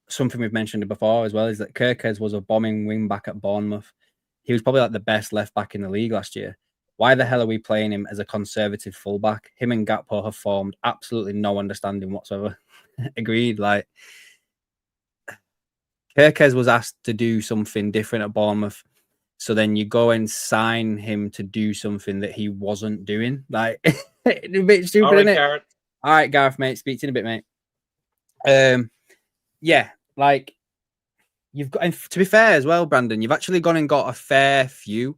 something we've mentioned before as well, is that Kerkez was a bombing wing back at Bournemouth. He was probably like the best left back in the league last year. Why the hell are we playing him as a conservative fullback? Him and Gakpo have formed absolutely no understanding whatsoever. Agreed. Like, Kirkez was asked to do something different at Bournemouth. So then you go and sign him to do something that he wasn't doing. Like, a bit stupid, All right, isn't it? Garrett. All right, Gareth, mate. Speak to you in a bit, mate. Yeah, like, you've got, and to be fair as well, Brandon, you've actually gone and got a fair few.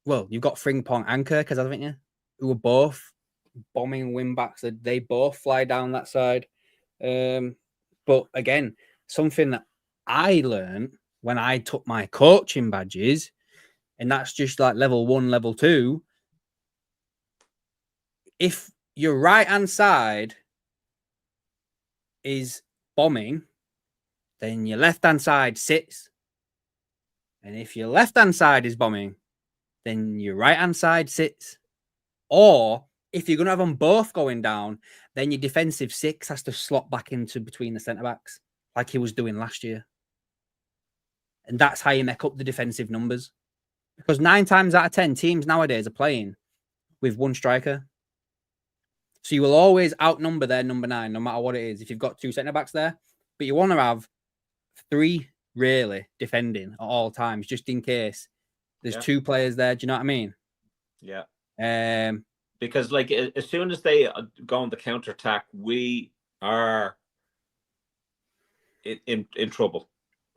Well, you've got Frimpong and Kirkez, haven't you? Who are both bombing wing backs. They both fly down that side. But again, something that I learned when I took my coaching badges, and that's just like level 1, level 2. If your right hand side is bombing, then your left hand side sits. And if your left hand side is bombing, then your right hand side sits. Or if you're going to have them both going down, then your defensive 6 has to slot back into between the centre backs, like he was doing last year. And that's how you make up the defensive numbers. Because 9 times out of 10, teams nowadays are playing with 1 striker. So you will always outnumber their number 9, no matter what it is, if you've got 2 centre backs there. But you want to have 3 really defending at all times, just in case there's 2 players there. Do you know what I mean? Yeah. Because like as soon as they go on the counter attack, we are in trouble.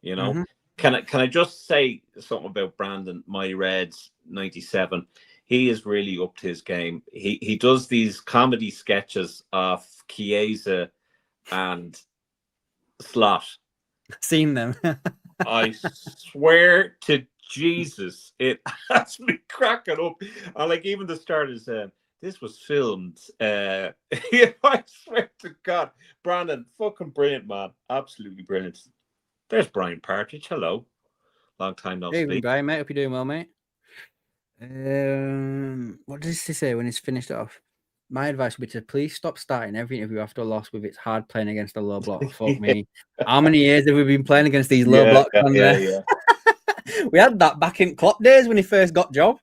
You know. Mm-hmm. Can I just say something about Brandon, my Reds 97? He is really up to his game. He does these comedy sketches of Chiesa and Slot. Seen them. I swear to Jesus, it has me cracking up. And like even the start is this was filmed. I swear to God, Brandon, fucking brilliant, man. Absolutely brilliant. There's Brian Partridge. Hello. Long time no speak. Hey, Brian, mate. Hope you're doing well, mate. What does he say when he's finished off? My advice would be to please stop starting every interview after a loss with it's hard playing against a low block. Fuck me. How many years have we been playing against these low blocks? Yeah. We had that back in Klopp days when he first got job.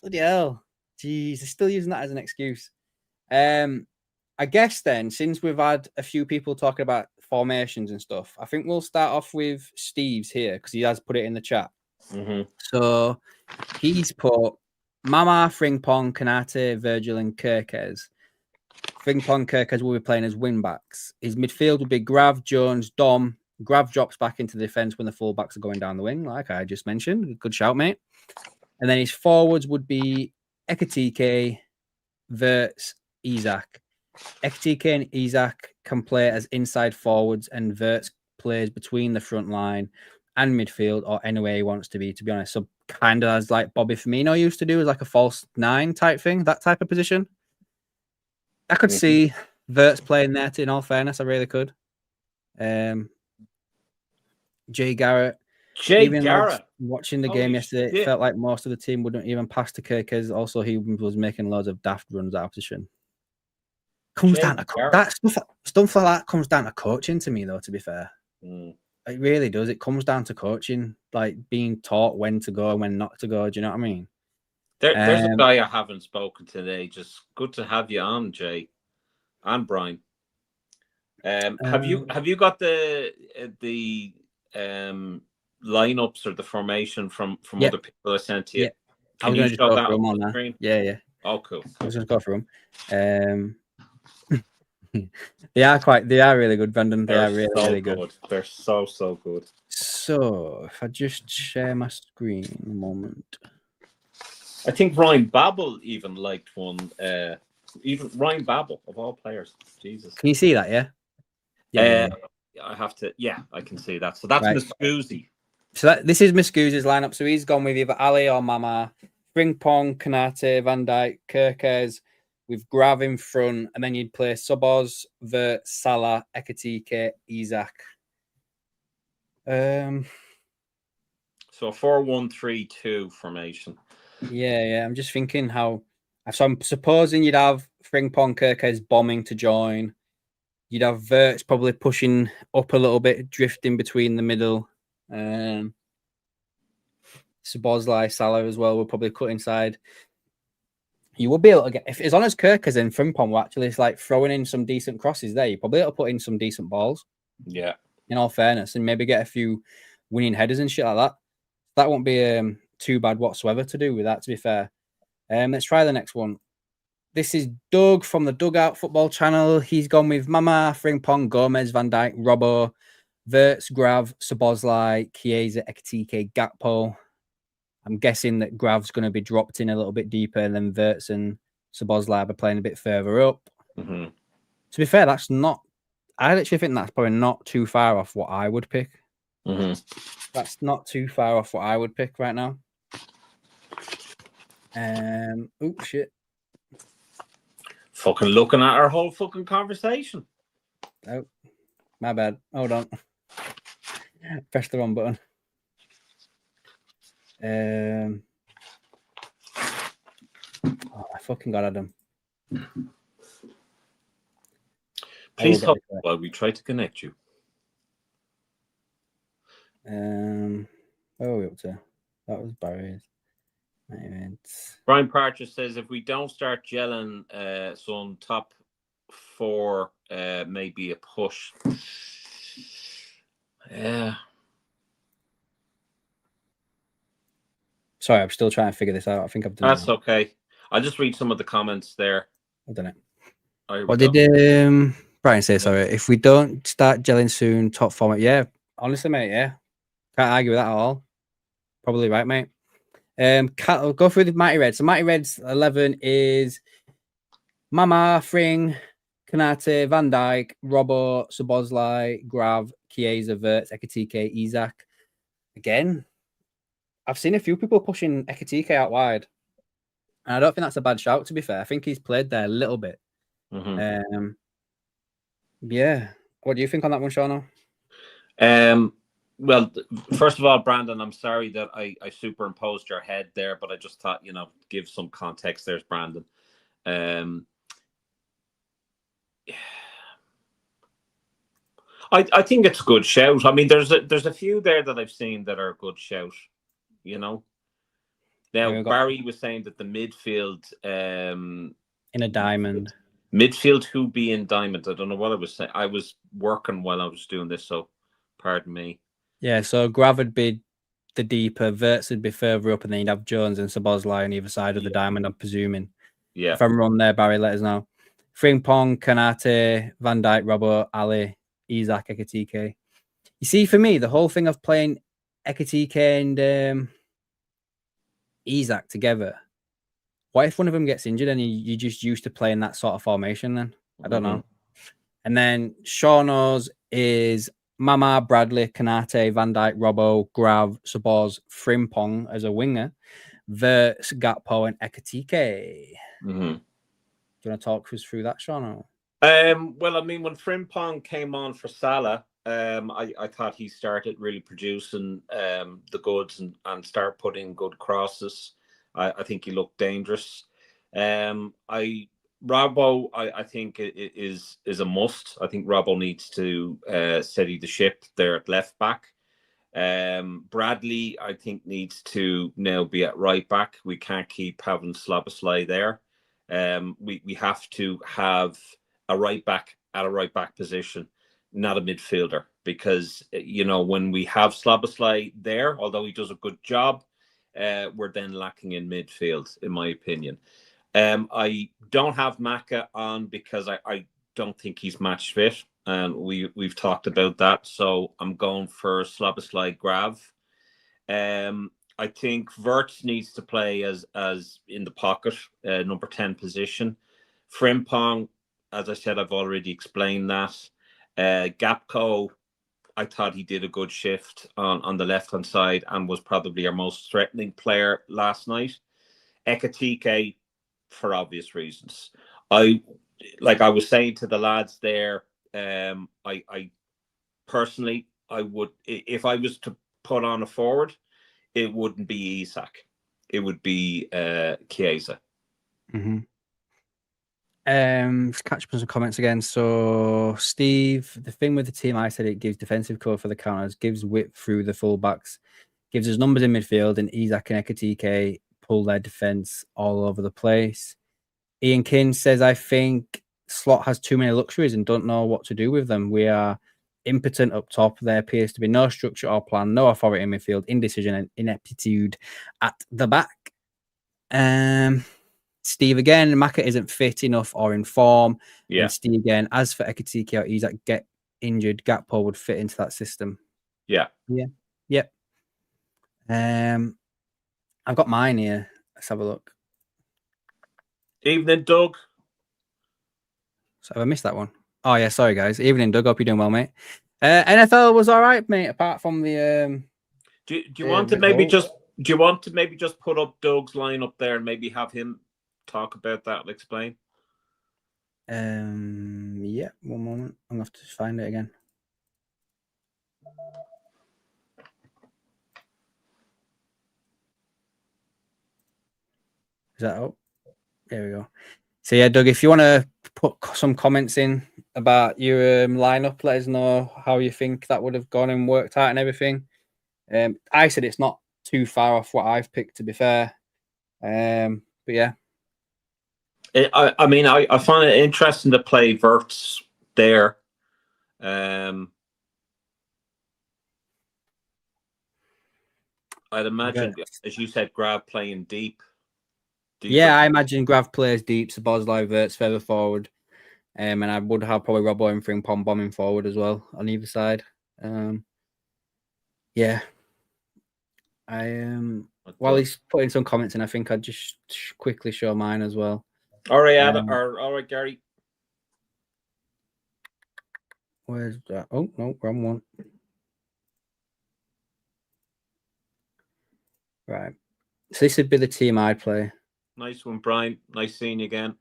Bloody hell. Jeez, they're still using that as an excuse. I guess then, since we've had a few people talking about formations and stuff, I think we'll start off with Steve's here because he has put it in the chat. Mm-hmm. So he's put Mama, Frimpong, Konate, Virgil, and Kirkez. Frimpong, Kirkez will be playing as wing backs. His midfield will be Grav, Jones, Dom. Grav drops back into the defense when the fullbacks are going down the wing, like I just mentioned. Good shout, mate. And then his forwards would be Ekitike, Verts, Isak. Ekitike and Isak can play as inside forwards, and Verts plays between the front line and midfield, or anywhere he wants to be honest. So kind of as like Bobby Firmino used to do, as like a false 9 type thing, that type of position. I could see Verts playing there, in all fairness. I really could. Jay Garrett. Watching the game yesterday, it felt like most of the team wouldn't even pass to Kirkez. Also, he was making loads of daft runs out of position. Comes down to that stuff like that comes down to coaching to me, though, to be fair. It really does. It comes down to coaching, like being taught when to go and when not to go. Do you know what I mean? There's a guy I haven't spoken today. Just good to have you on, Jay and Brian. Have you got the lineups or the formation from other people I sent to you? Yeah. Can you show that on the screen? Yeah. Oh, cool. I was going to go for them. They are really good, Brandon. They are really good. They're so good. So if I just share my screen a moment. I think Ryan Babel even liked one. Even Ryan Babel of all players. Jesus. Can you see that? Yeah. I have to. Yeah, I can see that. So that's Muscusi. So this is Muscusi's lineup. So he's gone with either Ali or Mama, Frimpong, Konate, Van Dijk, Kirkez, with Grav in front, and then you'd play Soboz, Vert, Salah, Ekitike, Isak. So 4-1-3-2 formation. Yeah. I'm just thinking how. So I'm supposing you'd have Frimpong, Kirkez bombing to join. You'd have Verts probably pushing up a little bit, drifting between the middle. Szoboszlai, Salah as well will probably cut inside. You will be able to get, if as long as Kirkers and Frimpong were actually like throwing in some decent crosses there, you're probably able to put in some decent balls. Yeah. In all fairness, and maybe get a few winning headers and shit like that. That won't be too bad whatsoever to do with that, to be fair. Let's try the next one. This is Doug from the Dugout Football Channel. He's gone with Mama, Frimpong, Gomez, Van Dijk, Robbo, Verts, Grav, Szoboszlai, Chiesa, Ekitike, Gakpo. I'm guessing that Grav's going to be dropped in a little bit deeper, and then Verts and Szoboszlai are playing a bit further up. Mm-hmm. To be fair, that's not. I actually think that's probably not too far off what I would pick. Mm-hmm. That's not too far off what I would pick right now. Oh shit! Fucking looking at our whole fucking conversation. Oh, my bad. Hold on. Press the wrong button. Oh my fucking god, Adam. Please hold while we try to connect you. Where are we up to? That was Barry's. Brian Parcher says if we don't start gelling, some top 4 may be a push. Yeah. Sorry, I'm still trying to figure this out. I think I've done That's okay. I'll just read some of the comments there. I've done it. What did Brian say? Sorry, if we don't start gelling soon, top format. Yeah, honestly, mate. Yeah, can't argue with that at all. Probably right, mate. I'll go through the Mighty Reds. So Mighty Reds 11 is Mama, Fring, Kanate, Van Dijk, Robbo, Szoboszlai, Grav, Chiesa, Verts, Ekitike, Isak. Again, I've seen a few people pushing Ekitike out wide, and I don't think that's a bad shout. To be fair, I think he's played there a little bit. Mm-hmm. Yeah. What do you think on that one, Shauno? Well, first of all, Brandon, I'm sorry that I superimposed your head there, but I just thought, give some context. There's Brandon. I think it's a good shout. I mean, there's a few there that I've seen that are a good shout. Now Barry was saying that the midfield in a diamond. Midfield who be in diamond. I don't know what I was saying. I was working while I was doing this, so pardon me. Yeah, so Grav would be the deeper, Verts would be further up, and then you'd have Jones and Szoboszlai on either side of the diamond, I'm presuming. Yeah. If I'm wrong there, Barry, let us know. Frimpong, Kanate, Van Dijk, Robbo, Ali, Isak, Ekitike. You see, for me, the whole thing of playing Ekitike and Isak together, what if one of them gets injured and you're just used to playing that sort of formation then? I don't know. And then Shauno's is Mama, Bradley, Kanate, Van Dijk, Robbo, Grav, Szobosz, Frimpong as a winger, Verts, Gakpo, and Ekitike. Mm-hmm. Do you want to talk us through that, Shauno? Well, I mean, when Frimpong came on for Salah, I thought he started really producing the goods and start putting good crosses. I think he looked dangerous. Robbo, I think is a must. I think Robbo needs to steady the ship there at left back. Bradley, I think, needs to now be at right back. We can't keep having Szoboszlai there. We have to have a right back at a right back position, not a midfielder, because when we have Szoboszlai there, although he does a good job, we're then lacking in midfield, in my opinion. I don't have Maka on because I don't think he's match fit, and we've talked about that. So I'm going for Szoboszlai, Grav. I think Verts needs to play as in the pocket, number 10 position. Frimpong, as I said, I've already explained that. Gakpo, I thought he did a good shift on the left-hand side and was probably our most threatening player last night. Ekitike, for obvious reasons. I was saying to the lads there, I personally, I would, if I was to put on a forward, it wouldn't be Isak. It would be Chiesa. Mm-hmm. Just catch up on some comments again. So Steve, the thing with the team, I said it gives defensive core for the counters, gives width through the fullbacks, gives us numbers in midfield, and Isak and Ekitike pull their defense all over the place. Ian King says, I think Slot has too many luxuries and don't know what to do with them. We are impotent up top. There appears to be no structure or plan, no authority in midfield, indecision and ineptitude at the back. Steve again, Maka isn't fit enough or in form. Yeah. And Steve again, as for Ekitike or Isak get injured, Gakpo would fit into that system. Yeah. Yep. I've got mine here. Let's have a look. Evening, Doug. So have I missed that one? Oh yeah, sorry guys. Evening, Doug. Hope you're doing well, mate. NFL was all right, mate. Apart from the do you want to maybe just put up Doug's line up there and maybe have him talk about that and explain? Yeah, one moment. I'm gonna have to find it again. Is that up? There we go. So yeah, Doug, if you want to put some comments in about your lineup, let us know how you think that would have gone and worked out and everything. I said it's not too far off what I've picked, to be fair. But yeah. I mean, I find it interesting to play Wirtz there. I'd imagine, as you said, Grab playing deep. Yeah, I imagine Grav plays deep, Szoboszlai, Wirtz further forward. And I would have probably Robbo and Frimpong bombing forward as well on either side. Yeah. While he's putting some comments in, I think I'd just quickly show mine as well. All right, Adam, all right, Gary. Where's that? Oh, no, wrong one. Right. So this would be the team I'd play. Nice one, Brian. Nice seeing you again.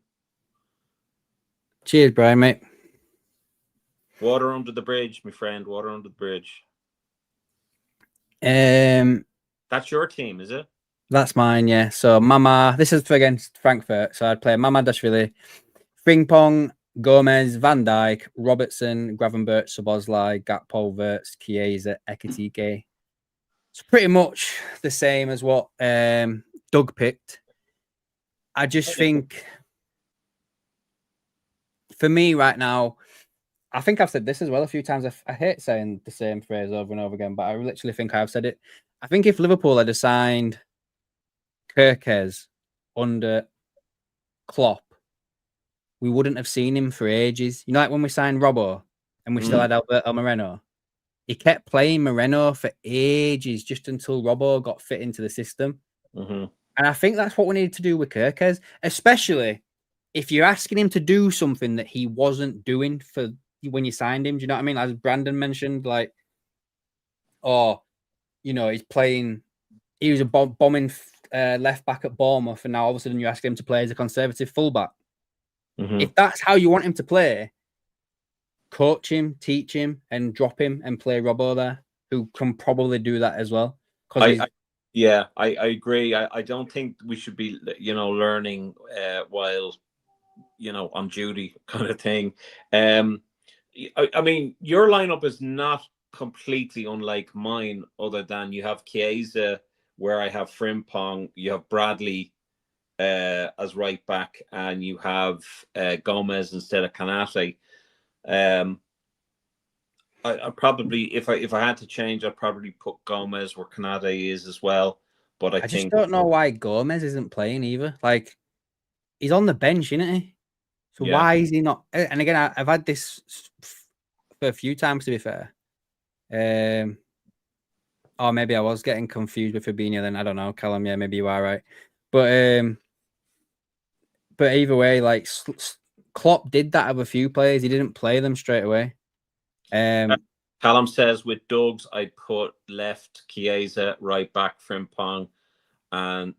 Cheers, Brian, mate. Water under the bridge, my friend. Water under the bridge. That's your team, is it? That's mine, yeah. So Mama, this is against Frankfurt. So I'd play Mamardashvili, Frimpong, Gomez, Van Dijk, Robertson, Gravenberch, Szoboszlai, Gakpo, Wirtz, Chiesa, Ekitike. It's pretty much the same as what Doug picked. I just think, for me right now, I think I've said this as well a few times. I hate saying the same phrase over and over again, but I literally think I've said it. I think if Liverpool had assigned Kerkez under Klopp, we wouldn't have seen him for ages. You know, like when we signed Robbo and we still had Alberto Moreno. He kept playing Moreno for ages just until Robbo got fit into the system. And I think that's what we need to do with Kerkez, especially if you're asking him to do something that he wasn't doing for when you signed him. Do you know what I mean? As Brandon mentioned, like, you know, he was a bombing left back at Bournemouth, and now all of a sudden you ask him to play as a conservative fullback. If that's how you want him to play, coach him, teach him, and drop him and play Robbo there, who can probably do that as well. I agree. I don't think we should be, learning while, on duty kind of thing. I mean, your lineup is not completely unlike mine, other than you have Chiesa, where I have Frimpong, you have Bradley as right back, and you have Gomez instead of Kanate. I probably, if I had to change, I'd probably put Gomez where Kanate is as well. But I just don't know why Gomez isn't playing either. Like, he's on the bench, isn't he? So why is he not? And again, I've had this for a few times, to be fair. Or maybe I was getting confused with Fabinho then. I don't know, Callum. Yeah, maybe you are right. But either way, like, Klopp did that with a few players. He didn't play them straight away. Callum says with Doug's, I'd put left Chiesa, right back Frimpong, and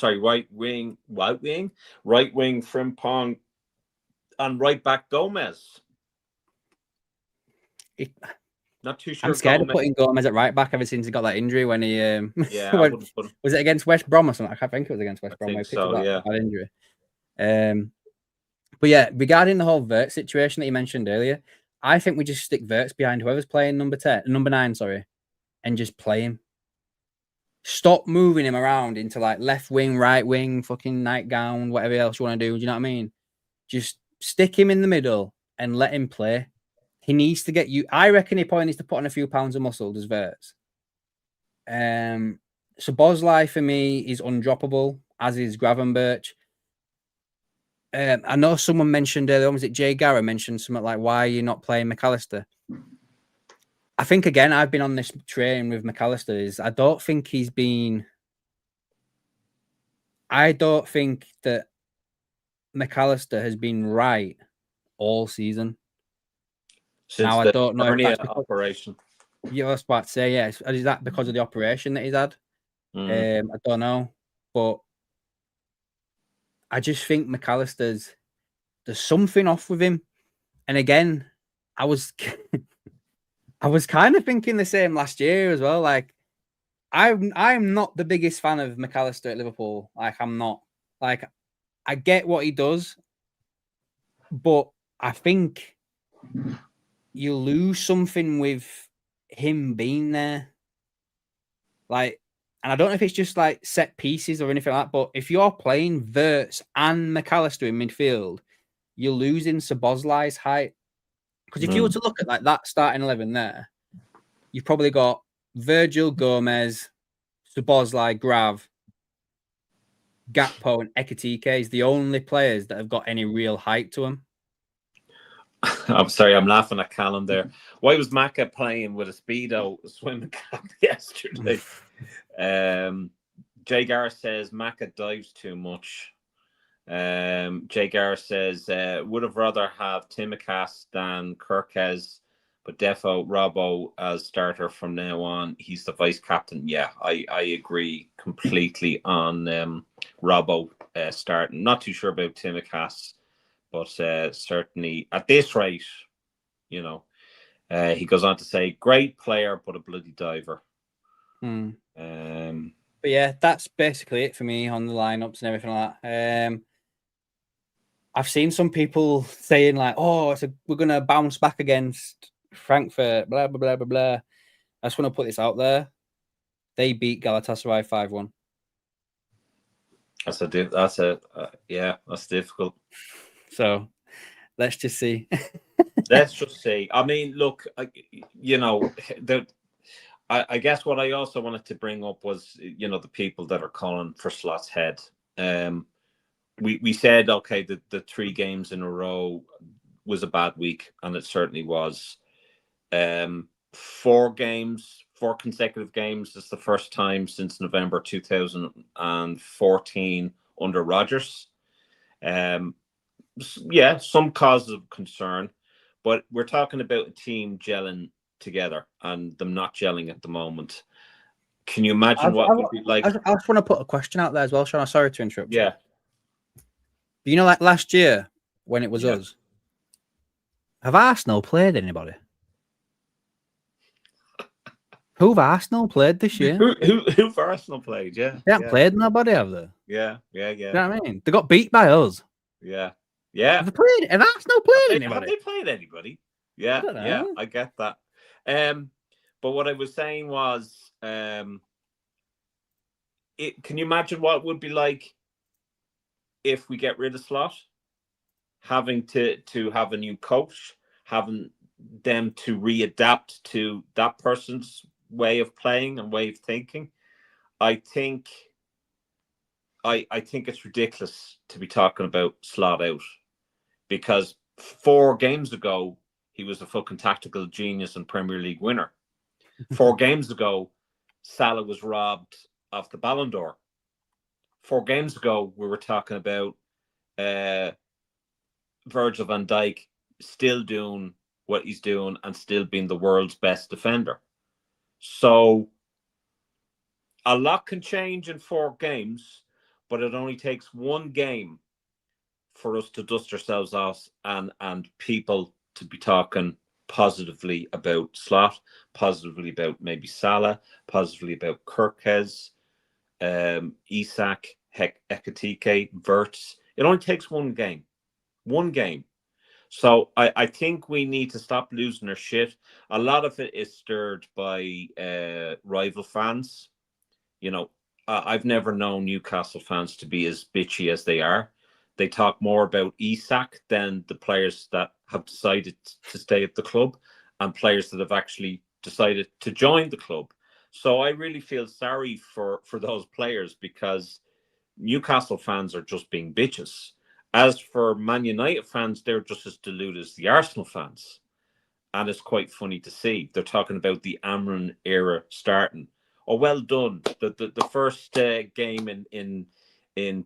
right wing Frimpong, and right back Gomez. Not too sure. I'm scared of putting Gomez at right back ever since he got that injury when he was it against West Brom or something? I think it was against West Brom. He picked up that injury. But yeah, regarding the whole Wirtz situation that you mentioned earlier, I think we just stick Wirtz behind whoever's playing number 9, and just play him. stop moving him around into like left wing, right wing, fucking nightgown, whatever else you want to do. Do you know what I mean? Just stick him in the middle and let him play. He needs to get you. I reckon he probably needs to put on a few pounds of muscle, does Verts. So Bosley for me is undroppable, as is Gravenberch. I know someone mentioned earlier, was it Jay Garrett mentioned something like, why are you not playing McAllister? I think, again, I've been on this train with McAllister, is I don't think that McAllister has been right all season. Since now, I don't know if that's because, operation. Yeah, I was about to say, yeah. Is that because of the operation that he's had? I don't know. But I just think McAllister's, there's something off with him. And again, I was kind of thinking the same last year as well. Like, I'm not the biggest fan of McAllister at Liverpool. Like, I'm not. Like, I get what he does, but I think you lose something with him being there. Like, and I don't know if it's just like set pieces or anything like that, but if you're playing Verts and McAllister in midfield, you're losing Szoboszlai's height. Because if you were to look at like that starting 11 there, you've probably got Virgil, Gomez, Szoboszlai, Grav, Gakpo, and Ekitike is the only players that have got any real height to them. I'm sorry, I'm laughing at Callum there. Why was Maka playing with a Speedo swimming cap yesterday? Jay Garrett says Maka dives too much. Jay Garrett says would have rather have Tsimikas than Kirkes, but defo Robbo as starter from now on. He's the vice captain. Yeah, I agree completely on Robbo starting. Not too sure about Tsimikas, but certainly at this rate, you know, he goes on to say, great player, but a bloody diver. But yeah, that's basically it for me on the lineups and everything like that. I've seen some people saying like, "Oh, we're going to bounce back against Frankfurt." Blah blah blah blah blah. I just want to put this out there: they beat Galatasaray 5-1. That's difficult. So let's just see. Let's just see. I mean, look, you know, I guess what I also wanted to bring up was, you know, the people that are calling for Slot's head. We said, okay, the 3 games in a row was a bad week, and it certainly was. 4 consecutive games is the first time since November 2014 under Rodgers. Yeah, some causes of concern, but we're talking about a team gelling together and them not gelling at the moment. Can you imagine what it would be like? I just want to put a question out there as well, Sean. I'm sorry to interrupt you. Yeah. You know, like last year when it was us, have Arsenal played anybody? Who've Arsenal played this year? Who've Arsenal played? Yeah. They haven't played nobody, have they? Yeah. You know what I mean? They got beat by us. Yeah. Have Arsenal played anybody? Have they played anybody? Yeah, I get that. But what I was saying was, can you imagine what it would be like if we get rid of Slot, having to have a new coach, having them to readapt to that person's way of playing and way of thinking? I think it's ridiculous to be talking about Slot out, because 4 games ago he was a fucking tactical genius and Premier League winner. 4 games ago, Salah was robbed of the Ballon d'Or. 4 games ago, we were talking about Virgil van Dijk still doing what he's doing and still being the world's best defender. So a lot can change in 4 games, but it only takes 1 game for us to dust ourselves off and people to be talking positively about Slot, positively about maybe Salah, positively about Kirkes, Isak, Ekitike, Verts. It only takes 1 game. 1 game. So I think we need to stop losing our shit. A lot of it is stirred by rival fans. I've never known Newcastle fans to be as bitchy as they are. They talk more about Isak than the players that have decided to stay at the club and players that have actually decided to join the club. So I really feel sorry for those players, because Newcastle fans are just being bitches. As for Man United fans, they're just as deluded as the Arsenal fans. And it's quite funny to see. They're talking about the Amran era starting. Oh, well done. The first game in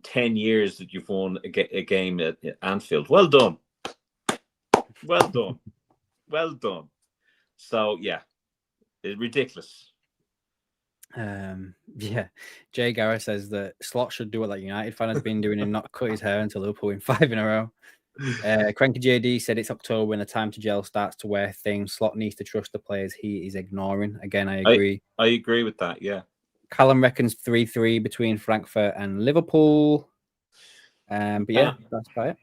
10 years that you've won a game at Anfield. Well done. Well done. Well done. So, yeah, it's ridiculous. Yeah, Jay Garrett says that Slot should do what that United fan has been doing and not cut his hair until Liverpool win 5 in a row. Cranky JD said it's October when the time to gel starts to wear thin. Slot needs to trust the players he is ignoring. Again, I agree. I agree with that, yeah. Callum reckons 3-3 between Frankfurt and Liverpool. But yeah, that's about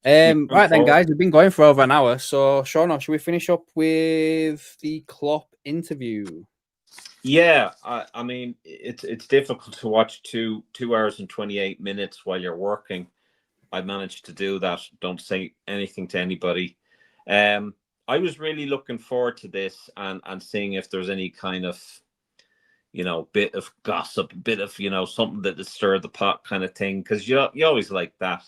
it. Right then, guys, we've been going for over an hour. So, Sean, should we finish up with the Klopp interview? Yeah, I mean, it's difficult to watch 2 hours and 28 minutes while you're working. I managed to do that. Don't say anything to anybody. I was really looking forward to this and seeing if there's any kind of, bit of gossip, bit of, something that stirred the pot kind of thing, because you always like that.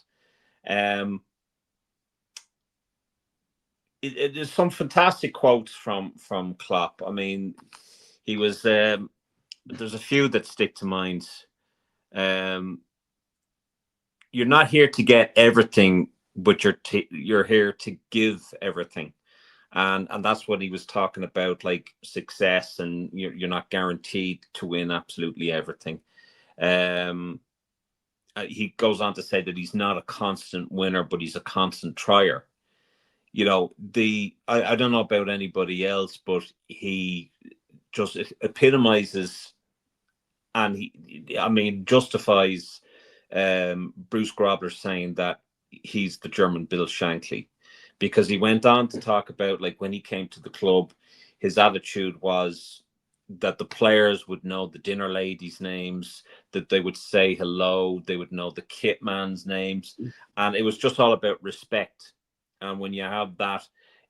There's some fantastic quotes from Klopp. I mean, he was there's a few that stick to mind. You're not here to get everything, but you're here to give everything, and that's what he was talking about, like success, and you're not guaranteed to win absolutely everything. He goes on to say that he's not a constant winner, but he's a constant trier. I don't know about anybody else, but he just epitomizes and justifies Bruce Grobbler saying that he's the German Bill Shankly, because he went on to talk about, like, when he came to the club, his attitude was that the players would know the dinner ladies' names, that they would say hello, they would know the kit man's names, and it was just all about respect. And when you have that,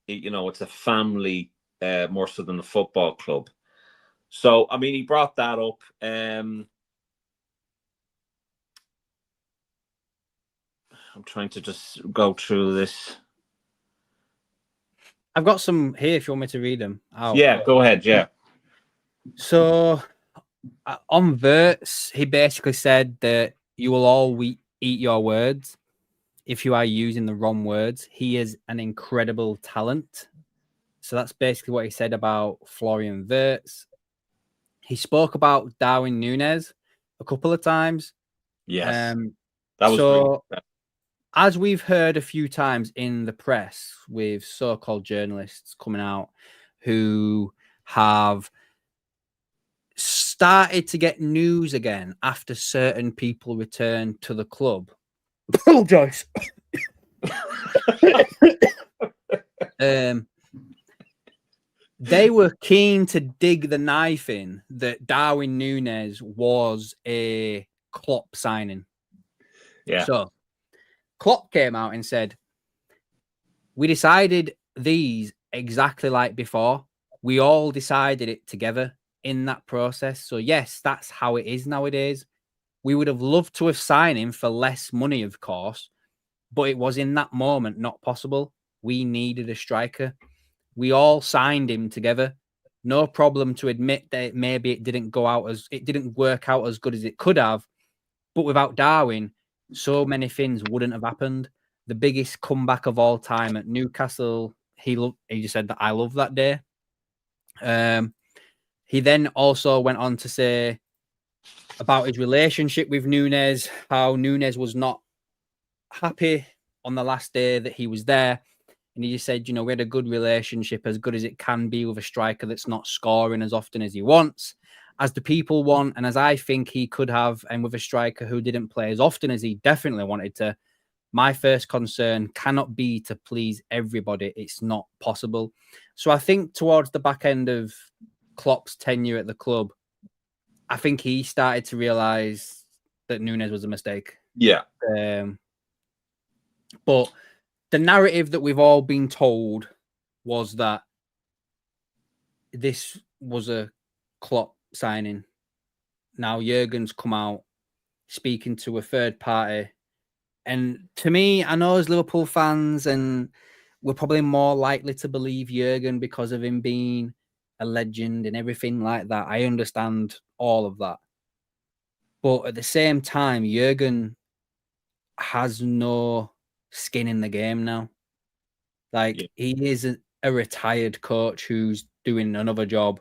it's a family more so than a football club. So, I mean, he brought that up. I'm trying to just go through this. I've got some here if you want me to read them out. Yeah, go ahead. Yeah. So, on Wirtz, he basically said that you will all eat your words if you are using the wrong words. He is an incredible talent. So that's basically what he said about Florian Wirtz. He spoke about Darwin Núñez a couple of times. Yes. That was so, as we've heard a few times in the press with so-called journalists coming out who have started to get news again after certain people return to the club. Apologize. They were keen to dig the knife in that Darwin Núñez was a Klopp signing. Yeah. So Klopp came out and said, we decided these exactly like before. We all decided it together in that process. So yes, that's how it is nowadays. We would have loved to have signed him for less money, of course, but it was in that moment not possible. We needed a striker. We all signed him together. No problem to admit that maybe it didn't work out as good as it could have. But without Darwin, so many things wouldn't have happened. The biggest comeback of all time at Newcastle, he just said that I love that day. He then also went on to say about his relationship with Núñez, how Núñez was not happy on the last day that he was there. And he just said, we had a good relationship, as good as it can be with a striker that's not scoring as often as he wants, as the people want, and as I think he could have, and with a striker who didn't play as often as he definitely wanted to. My first concern cannot be to please everybody. It's not possible. So I think towards the back end of Klopp's tenure at the club, I think he started to realize that Nunes was a mistake. Yeah. But the narrative that we've all been told was that this was a Klopp signing. Now Jurgen's come out speaking to a third party. And to me, I know as Liverpool fans, and we're probably more likely to believe Jurgen because of him being a legend and everything like that. I understand all of that. But at the same time, Jurgen has no skin in the game now. Like, he is a retired coach who's doing another job.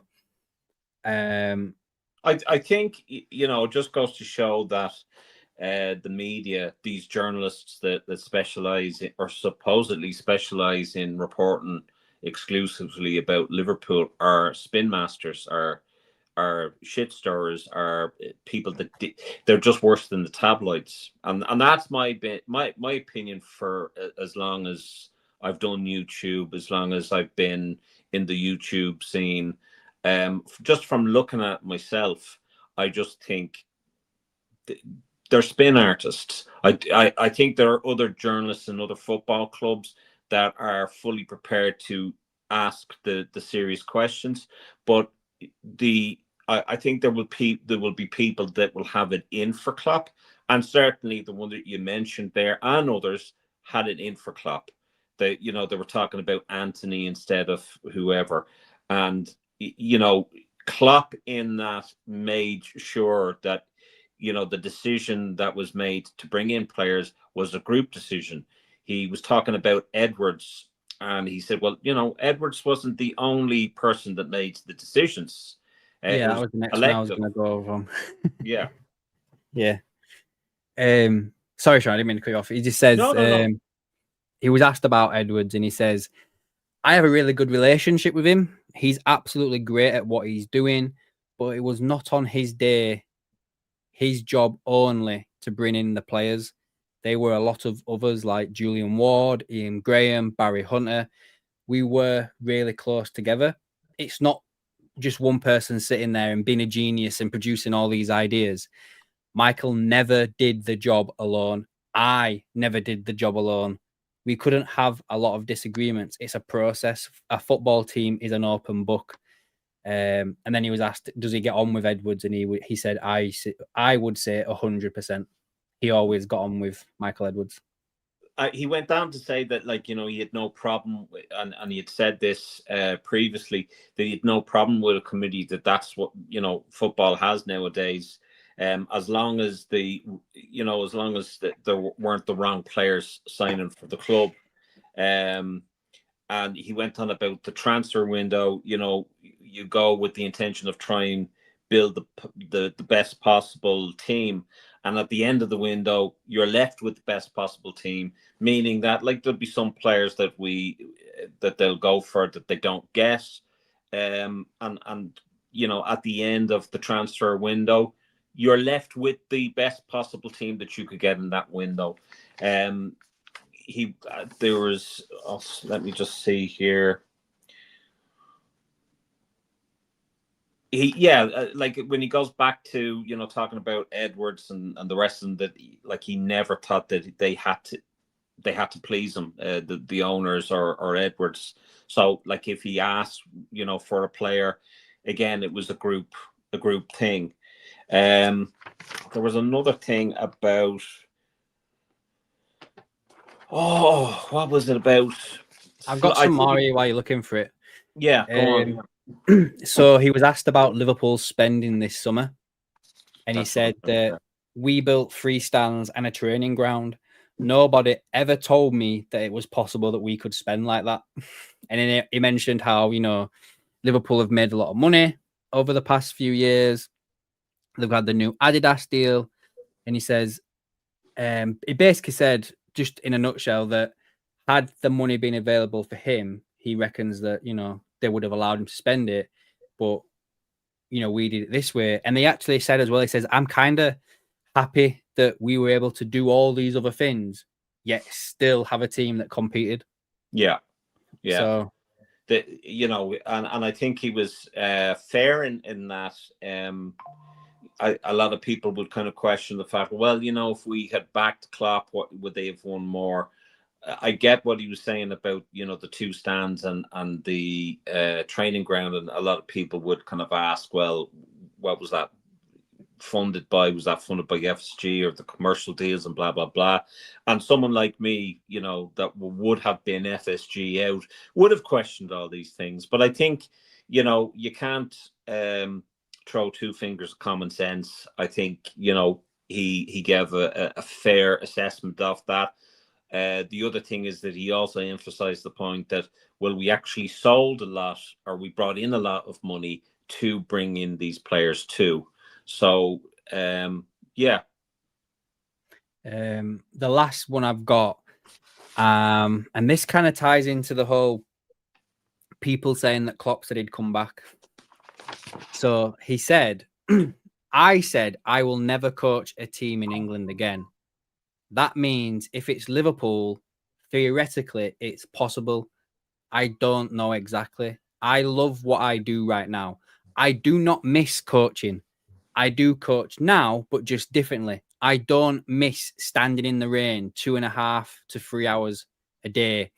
I think, you know, it just goes to show that the media, these journalists that specialize in, or supposedly specialize in reporting exclusively about Liverpool, are spin masters, are shit stirrers, are people that they're just worse than the tabloids, and that's my opinion for as long as I've done YouTube, as long as I've been in the YouTube scene. Just from looking at myself, I just think they're spin artists. I think there are other journalists and other football clubs that are fully prepared to ask the serious questions, but I think there will be people that will have it in for Klopp, and certainly the one that you mentioned there and others had it in for Klopp. They were talking about Anthony instead of whoever, and Klopp in that made sure that the decision that was made to bring in players was a group decision. He was talking about Edwards, and he said, well, Edwards wasn't the only person that made the decisions. Yeah, that was the next one I was going to go over. Yeah. Yeah. Sorry, Sean, I didn't mean to cut you off. He just says, no. He was asked about Edwards, and he says, I have a really good relationship with him. He's absolutely great at what he's doing, but it was not on his day, his job only to bring in the players. There were a lot of others like Julian Ward, Ian Graham, Barry Hunter. We were really close together. It's not just one person sitting there and being a genius and producing all these ideas. Michael never did the job alone. I never did the job alone. We couldn't have a lot of disagreements. It's a process. A football team is an open book. And then he was asked, does he get on with Edwards? And he said, I would say 100%. He always got on with Michael Edwards. He went down to say that, he had no problem, and he had said this previously, that he had no problem with a committee, that's what, football has nowadays. As long as there weren't the wrong players signing for the club. And he went on about the transfer window. You go with the intention of trying build the best possible team, and at the end of the window you're left with the best possible team, meaning that there'll be some players that they'll go for that they don't get, and at the end of the transfer window you're left with the best possible team that you could get in that window. There was, let me just see here. When he goes back to talking about Edwards and the rest of them, that he never thought that they had to please him, the owners or Edwards. So if he asked for a player, again it was a group thing. There was another thing about what was it about? I've got some more here while you're looking for it. Yeah, go on. So he was asked about Liverpool's spending this summer, and he said that we built 3 stands and a training ground. Nobody ever told me that it was possible that we could spend like that. And then he mentioned how, Liverpool have made a lot of money over the past few years. They've had the new Adidas deal. And he says, he basically said, just in a nutshell, that had the money been available for him, he reckons that, they would have allowed him to spend it. But, we did it this way. And they actually said as well, he says, I'm kind of happy that we were able to do all these other things, yet still have a team that competed. Yeah. Yeah. So, and I think he was fair in that. a lot of people would kind of question the fact, well, if we had backed Klopp, what would they have won more? I get what he was saying about, the two stands and the training ground. And a lot of people would kind of ask, well, what was that funded by? Was that funded by FSG or the commercial deals and blah, blah, blah? And someone like me, that would have been FSG out, would have questioned all these things. But I think, you can't throw two fingers of common sense. I think, he gave a fair assessment of that. The other thing is that he also emphasized the point that, well, we actually sold a lot, or we brought in a lot of money to bring in these players too. So, yeah. The last one I've got, and this kind of ties into the whole people saying that Klopp said he'd come back. So he said, I said, I will never coach a team in England again. That means if it's Liverpool, theoretically, it's possible. I don't know exactly. I love what I do right now. I do not miss coaching. I do coach now, but just differently. I don't miss standing in the rain 2.5 to 3 hours a day.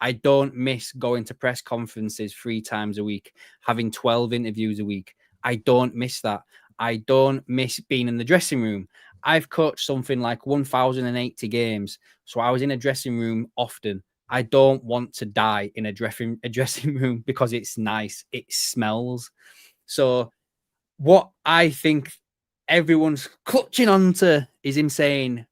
I don't miss going to press conferences 3 times a week, having 12 interviews a week. I don't miss that. I don't miss being in the dressing room. I've coached something like 1,080 games, so I was in a dressing room often. I don't want to die in a dressing room because it's nice. It smells. So what I think everyone's clutching onto is him saying,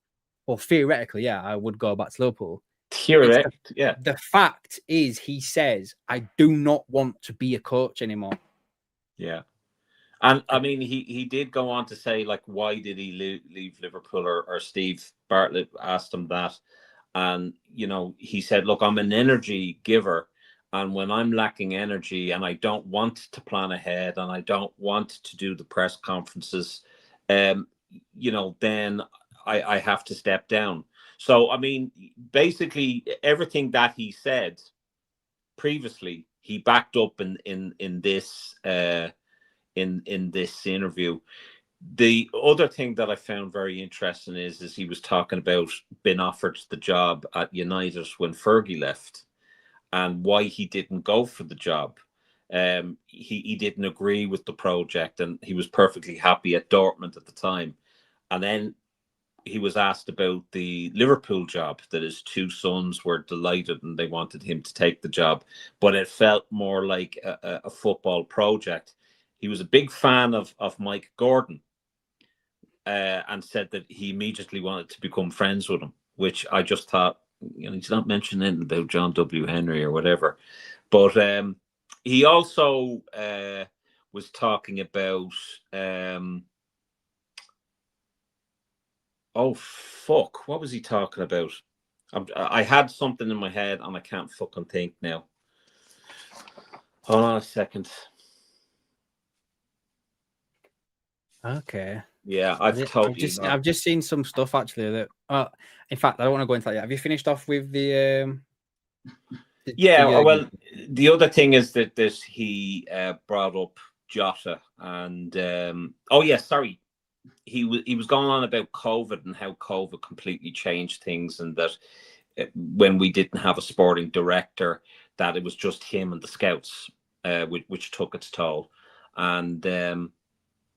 well, theoretically, yeah, I would go back to Liverpool. Theoretically, yeah. The fact is, he says, I do not want to be a coach anymore. Yeah. And I mean, he did go on to say, like, why did he leave Liverpool? Or Steve Bartlett asked him that. And, he said, look, I'm an energy giver. And when I'm lacking energy and I don't want to plan ahead and I don't want to do the press conferences, then I have to step down. So, I mean, basically everything that he said previously, he backed up in this in this interview. The other thing that I found very interesting is he was talking about being offered the job at United when Fergie left and why he didn't go for the job. He didn't agree with the project and he was perfectly happy at Dortmund at the time. And then he was asked about the Liverpool job, that his two sons were delighted and they wanted him to take the job, but it felt more like a football project. He was a big fan of Mike Gordon and said that he immediately wanted to become friends with him, which I just thought, he's not mentioning anything about John W. Henry or whatever. But he also was talking about oh, fuck. What was he talking about? I had something in my head and I can't fucking think now. Hold on a second. Okay. Yeah, I've just seen some stuff actually that. In fact, I don't want to go into that yet. Have you finished off with the? Well, the other thing is that he brought up Jota and sorry. He was going on about COVID and how COVID completely changed things, and that when we didn't have a sporting director, that it was just him and the scouts, which took its toll. And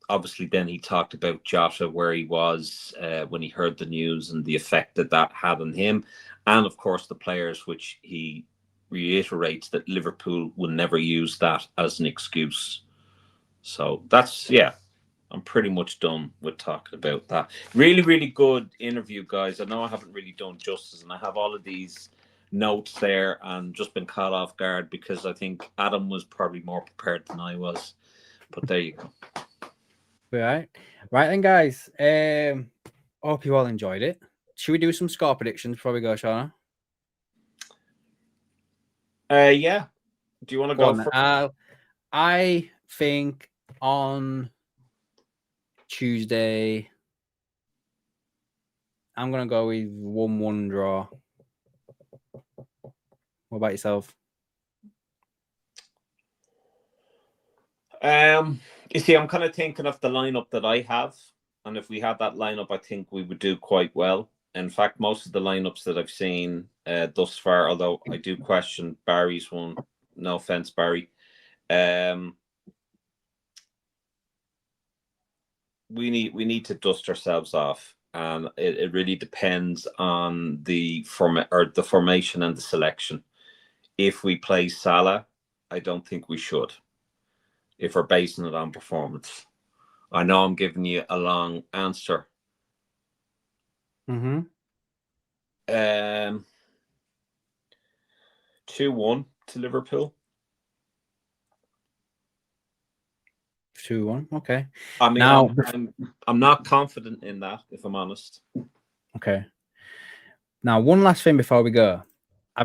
obviously, then he talked about Jota, where he was when he heard the news and the effect that had on him, and of course the players, which he reiterates that Liverpool will never use that as an excuse. So that's I'm pretty much done with talking about that. Really, really good interview, guys. I know I haven't really done justice, and I have all of these notes there and just been caught off guard because I think Adam was probably more prepared than I was. But there you go. Right then, guys. Hope you all enjoyed it. Should we do some score predictions before we go, Shauna? Yeah. Do you want to go first? I think on Tuesday, I'm going to go with 1-1 draw. What about yourself? You see, I'm kind of thinking of the lineup that I have, and if we had that lineup, I think we would do quite well. In fact, most of the lineups that I've seen thus far, although I do question Barry's one. No offense, Barry. We need to dust ourselves off, and it really depends on the formation and the selection. If we play Salah, I don't think we should. If we're basing it on performance, I know I'm giving you a long answer. 2-1 to Liverpool. 2-1. Okay. I mean, now I'm not confident in that, if I'm honest. Okay. Now, one last thing before we go.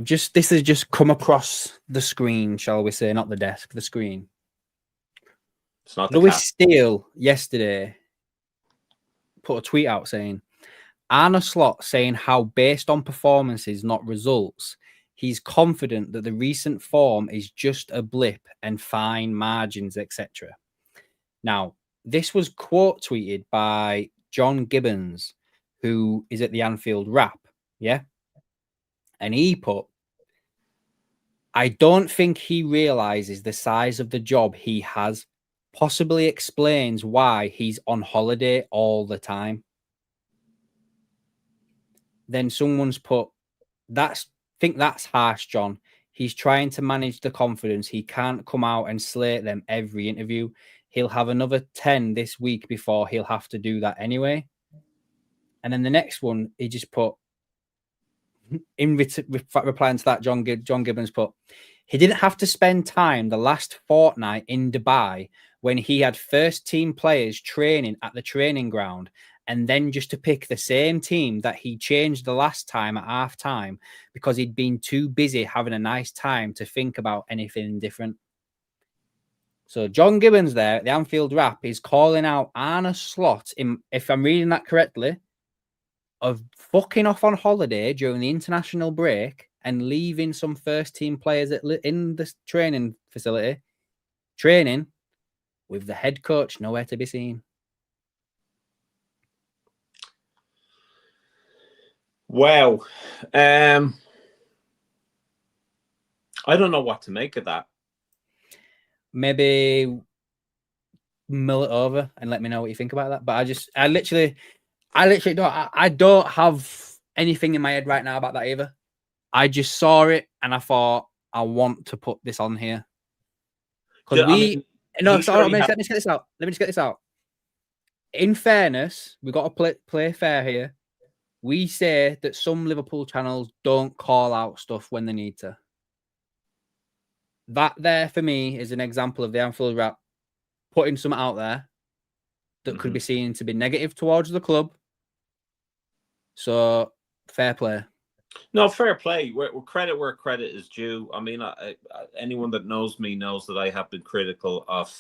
This has just come across the screen, shall we say, not the desk, the screen. It's not Louis Steele yesterday put a tweet out saying, Arne Slot saying how based on performances, not results, he's confident that the recent form is just a blip and fine margins, etc. Now, this was quote tweeted by John Gibbons, who is at the Anfield Wrap, yeah? And he put, I don't think he realizes the size of the job he has, possibly explains why he's on holiday all the time. Then someone's put, think that's harsh, John. He's trying to manage the confidence. He can't come out and slate them every interview. He'll have another 10 this week before he'll have to do that anyway. And then the next one, he just put, replying to that, John Gibbons put, he didn't have to spend time the last fortnight in Dubai when he had first team players training at the training ground, and then just to pick the same team that he changed the last time at half time because he'd been too busy having a nice time to think about anything different. So John Gibbons there at the Anfield Wrap is calling out Arne Slot, if I'm reading that correctly, of fucking off on holiday during the international break and leaving some first team players in the training facility, training with the head coach nowhere to be seen. Wow. I don't know what to make of that. Maybe mull it over and let me know what you think about that. But I literally don't have anything in my head right now about that either. I just saw it and I thought I want to put this on here. Because let me just get this out. In fairness, we've got to play fair here. We say that some Liverpool channels don't call out stuff when they need to. That there for me is an example of the Anfield Wrap putting something out there that could be seen to be negative towards the club. So fair play. No, fair play. We're credit where credit is due. I mean, anyone that knows me knows that I have been critical of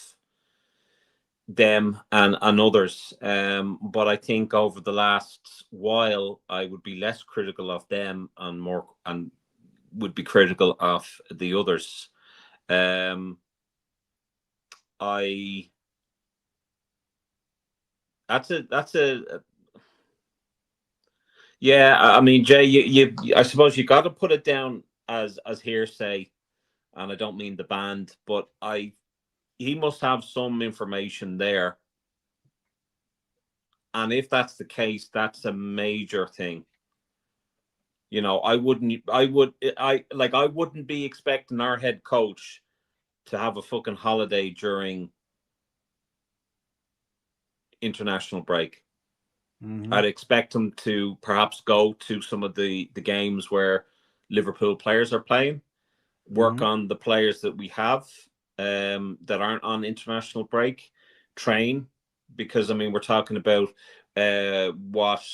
them and others. But I think over the last while, I would be less critical of them and would be critical of the others. Yeah, I mean, Jay, I suppose you got to put it down as hearsay, and I don't mean the band, but he must have some information there, and if that's the case, that's a major thing. You know, I wouldn't be expecting our head coach to have a fucking holiday during international break. I'd expect him to perhaps go to some of the games where Liverpool players are playing, work on the players that we have that aren't on international break, train, because I mean we're talking about what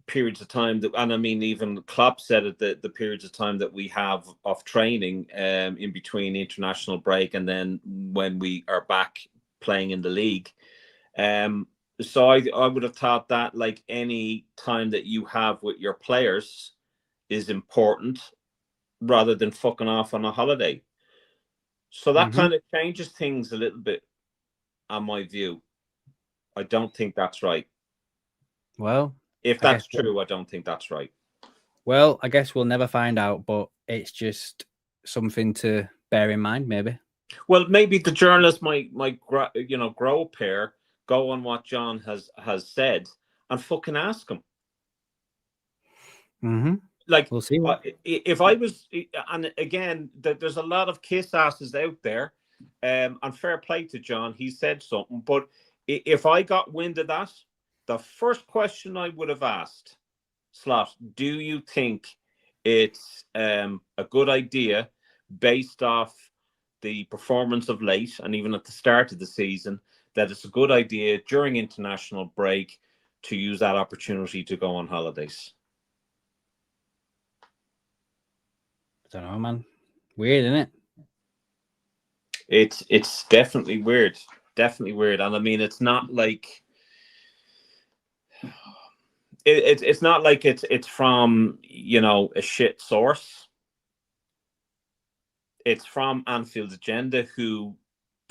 periods of time that, and I mean even Klopp said it, the periods of time that we have of training in between international break and then when we are back playing in the league. So I would have thought that like any time that you have with your players is important rather than fucking off on a holiday. So that Mhm. kind of changes things a little bit, on my view. I don't think that's right. Well, If I guess that's true, I don't think that's right. well, I guess we'll never find out, but it's just something to bear in mind, maybe. Well, maybe the journalist might grow a pair, go on what John has said, and fucking ask him. Mm-hmm. Like, We'll see. if I was, and again, there's a lot of kiss asses out there, and fair play to John, he said something. But if I got wind of that, the first question I would have asked, Slot, do you think it's a good idea based off the performance of late and even at the start of the season, that it's a good idea during international break to use that opportunity to go on holidays? I don't know, man. Weird, isn't it? It's definitely weird. Definitely weird. And I mean, it's not like it's not like it's from, a shit source. It's from Anfield's Agenda, who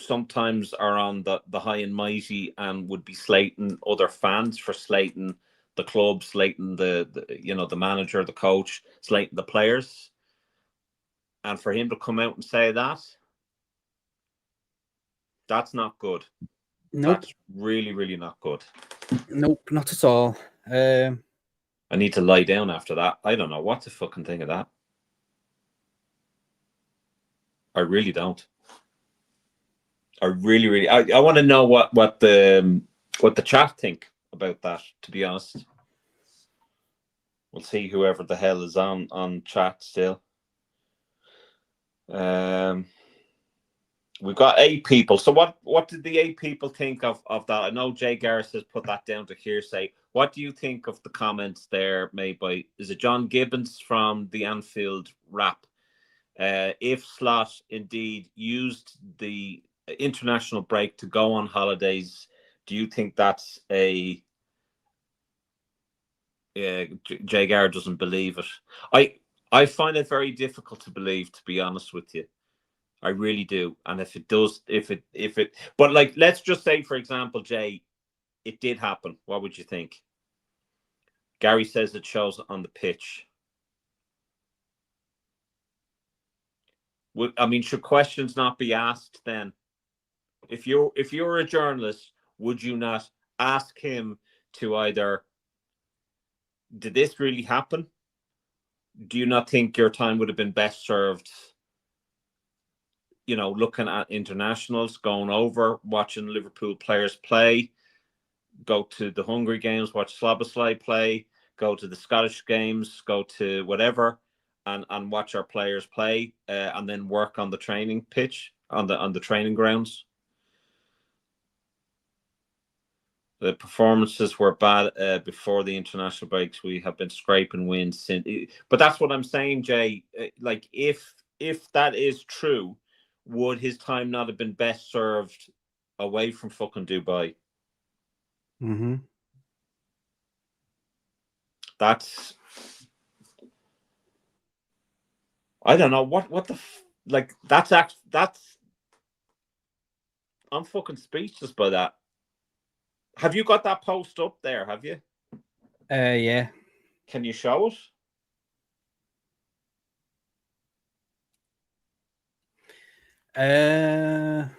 sometimes are on the high and mighty and would be slating other fans for slating the club, slating the manager, the coach, slating the players. And for him to come out and say that's not good. Nope. That's really, really not good. Nope, not at all. I need to lie down after that. I don't know what to fucking think of that. I really don't. I really, really. I want to know what the chat think about that. To be honest, we'll see whoever the hell is on chat still. We've got 8 people. So what did the 8 people think of that? I know Jay Garris has put that down to hearsay. What do you think of the comments there made by, is it John Gibbons from the Anfield Rap? If Slot indeed used the international break to go on holidays, do you think that's a Jay Garrett doesn't believe it? I find it very difficult to believe, to be honest with you. I really do. And if it does, but like, let's just say, for example, Jay, it did happen. What would you think? Gary says it shows on the pitch. Should questions not be asked then? If you're a journalist, would you not ask him to either, did this really happen? Do you not think your time would have been best served, looking at internationals, going over, watching Liverpool players play, go to the Hungary games, watch Szoboszlai play, go to the Scottish games, go to whatever, and watch our players play, and then work on the training pitch, on the training grounds? The performances were bad before the international breaks. We have been scraping wins since. But that's what I'm saying, Jay. Like, if that is true, would his time not have been best served away from fucking Dubai? Mm-hmm. That's, I don't know what the like. That's I'm fucking speechless by that. Have you got that post up there? Have you? Yeah. Can you show it? 1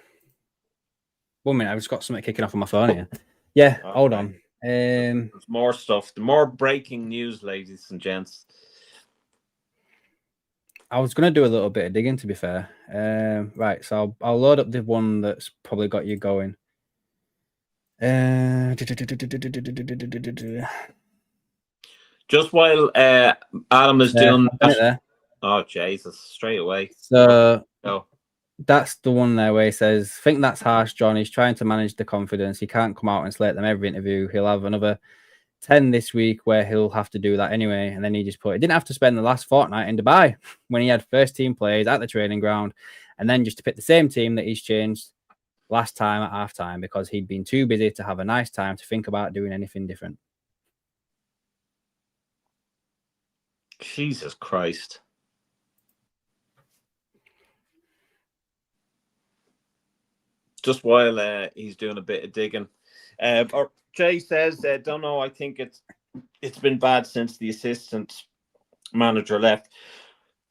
minute, I've just got something kicking off on my phone here. Yeah, okay. Hold on. There's more stuff. The more breaking news, ladies and gents. I was going to do a little bit of digging, to be fair. Right, so I'll load up the one that's probably got you going. Just while Adam is doing that. Oh, Jesus, straight away. So that's the one there where he says, think that's harsh, John. He's trying to manage the confidence. He can't come out and slate them every interview. He'll have another 10 this week where he'll have to do that anyway. And then he just put, he didn't have to spend the last fortnight in Dubai when he had first team players at the training ground, and then just to pick the same team that he's changed last time at half time because he'd been too busy to have a nice time to think about doing anything different. Jesus Christ. just while he's doing a bit of digging. Or Jay says, don't know. I think it's been bad since the assistant manager left.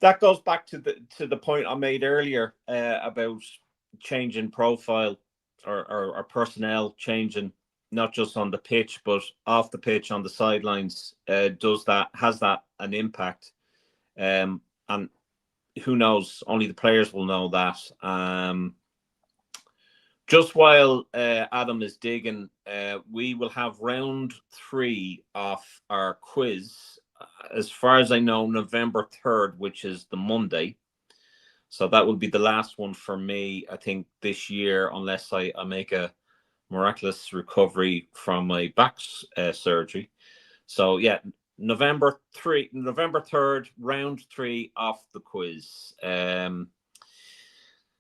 That goes back to the point I made earlier about changing profile or personnel changing, not just on the pitch but off the pitch on the sidelines. Has that an impact? And who knows? Only the players will know that. Just while Adam is digging, we will have round 3 of our quiz. As far as I know, November 3rd, which is the Monday. So that will be the last one for me, I think, this year, unless I make a miraculous recovery from my back surgery. So yeah, November 3rd, round 3 of the quiz.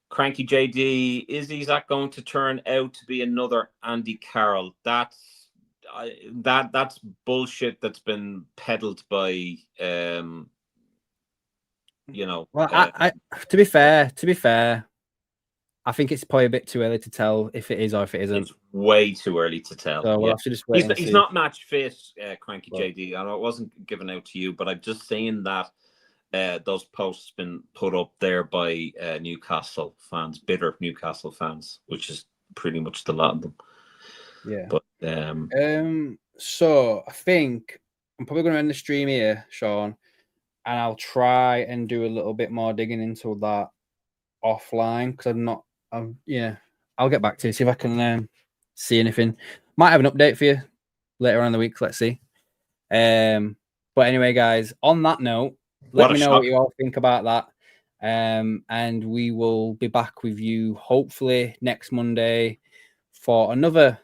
Cranky JD, is that going to turn out to be another Andy Carroll? That's bullshit that's been peddled by Well, I to be fair, I think it's probably a bit too early to tell if it is or if it isn't. It's way too early to tell. So we'll have to just wait and see. He's not match fit, Cranky JD. I know it wasn't given out to you, but I'm just saying that those posts been put up there by Newcastle fans, bitter Newcastle fans, which is pretty much the lot of them. Yeah. But so I think I'm probably going to end the stream here, Sean, and I'll try and do a little bit more digging into that offline because I'll get back to you, see if I can see anything. Might have an update for you later on in the week. Let's see. But anyway, guys, on that note, let me know what you all think about that. And we will be back with you hopefully next Monday for another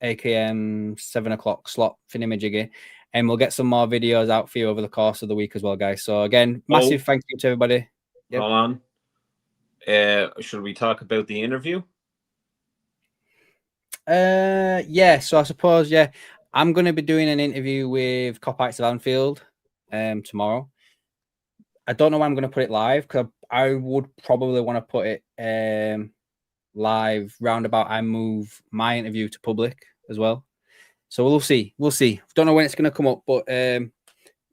AKM 7 o'clock slot for Nimajiggy. And we'll get some more videos out for you over the course of the week as well, guys. So again, massive thank you to everybody. Yep. Hold on. Should we talk about the interview? Yeah. So I suppose, I'm going to be doing an interview with Copites of Anfield tomorrow. I don't know when I'm going to put it live because I would probably want to put it live roundabout I move my interview to public as well. So we'll see. Don't know when it's going to come up, but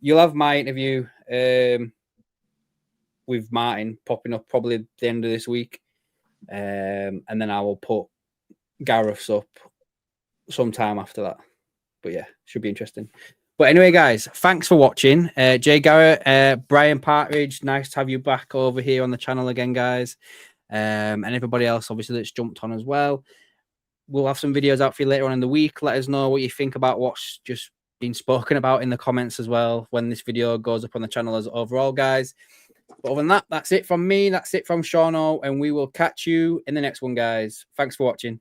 you'll have my interview with Martin popping up probably at the end of this week. And then I will put Gareth's up sometime after that. But yeah, should be interesting. But anyway, guys, thanks for watching. Jay Garrett, Brian Partridge, nice to have you back over here on the channel again, guys. And everybody else, obviously, that's jumped on as well. We'll have some videos out for you later on in the week. Let us know what you think about what's just been spoken about in the comments as well when this video goes up on the channel as overall, guys. But other than that, that's it from me. That's it from Shauno, and we will catch you in the next one, guys. Thanks for watching.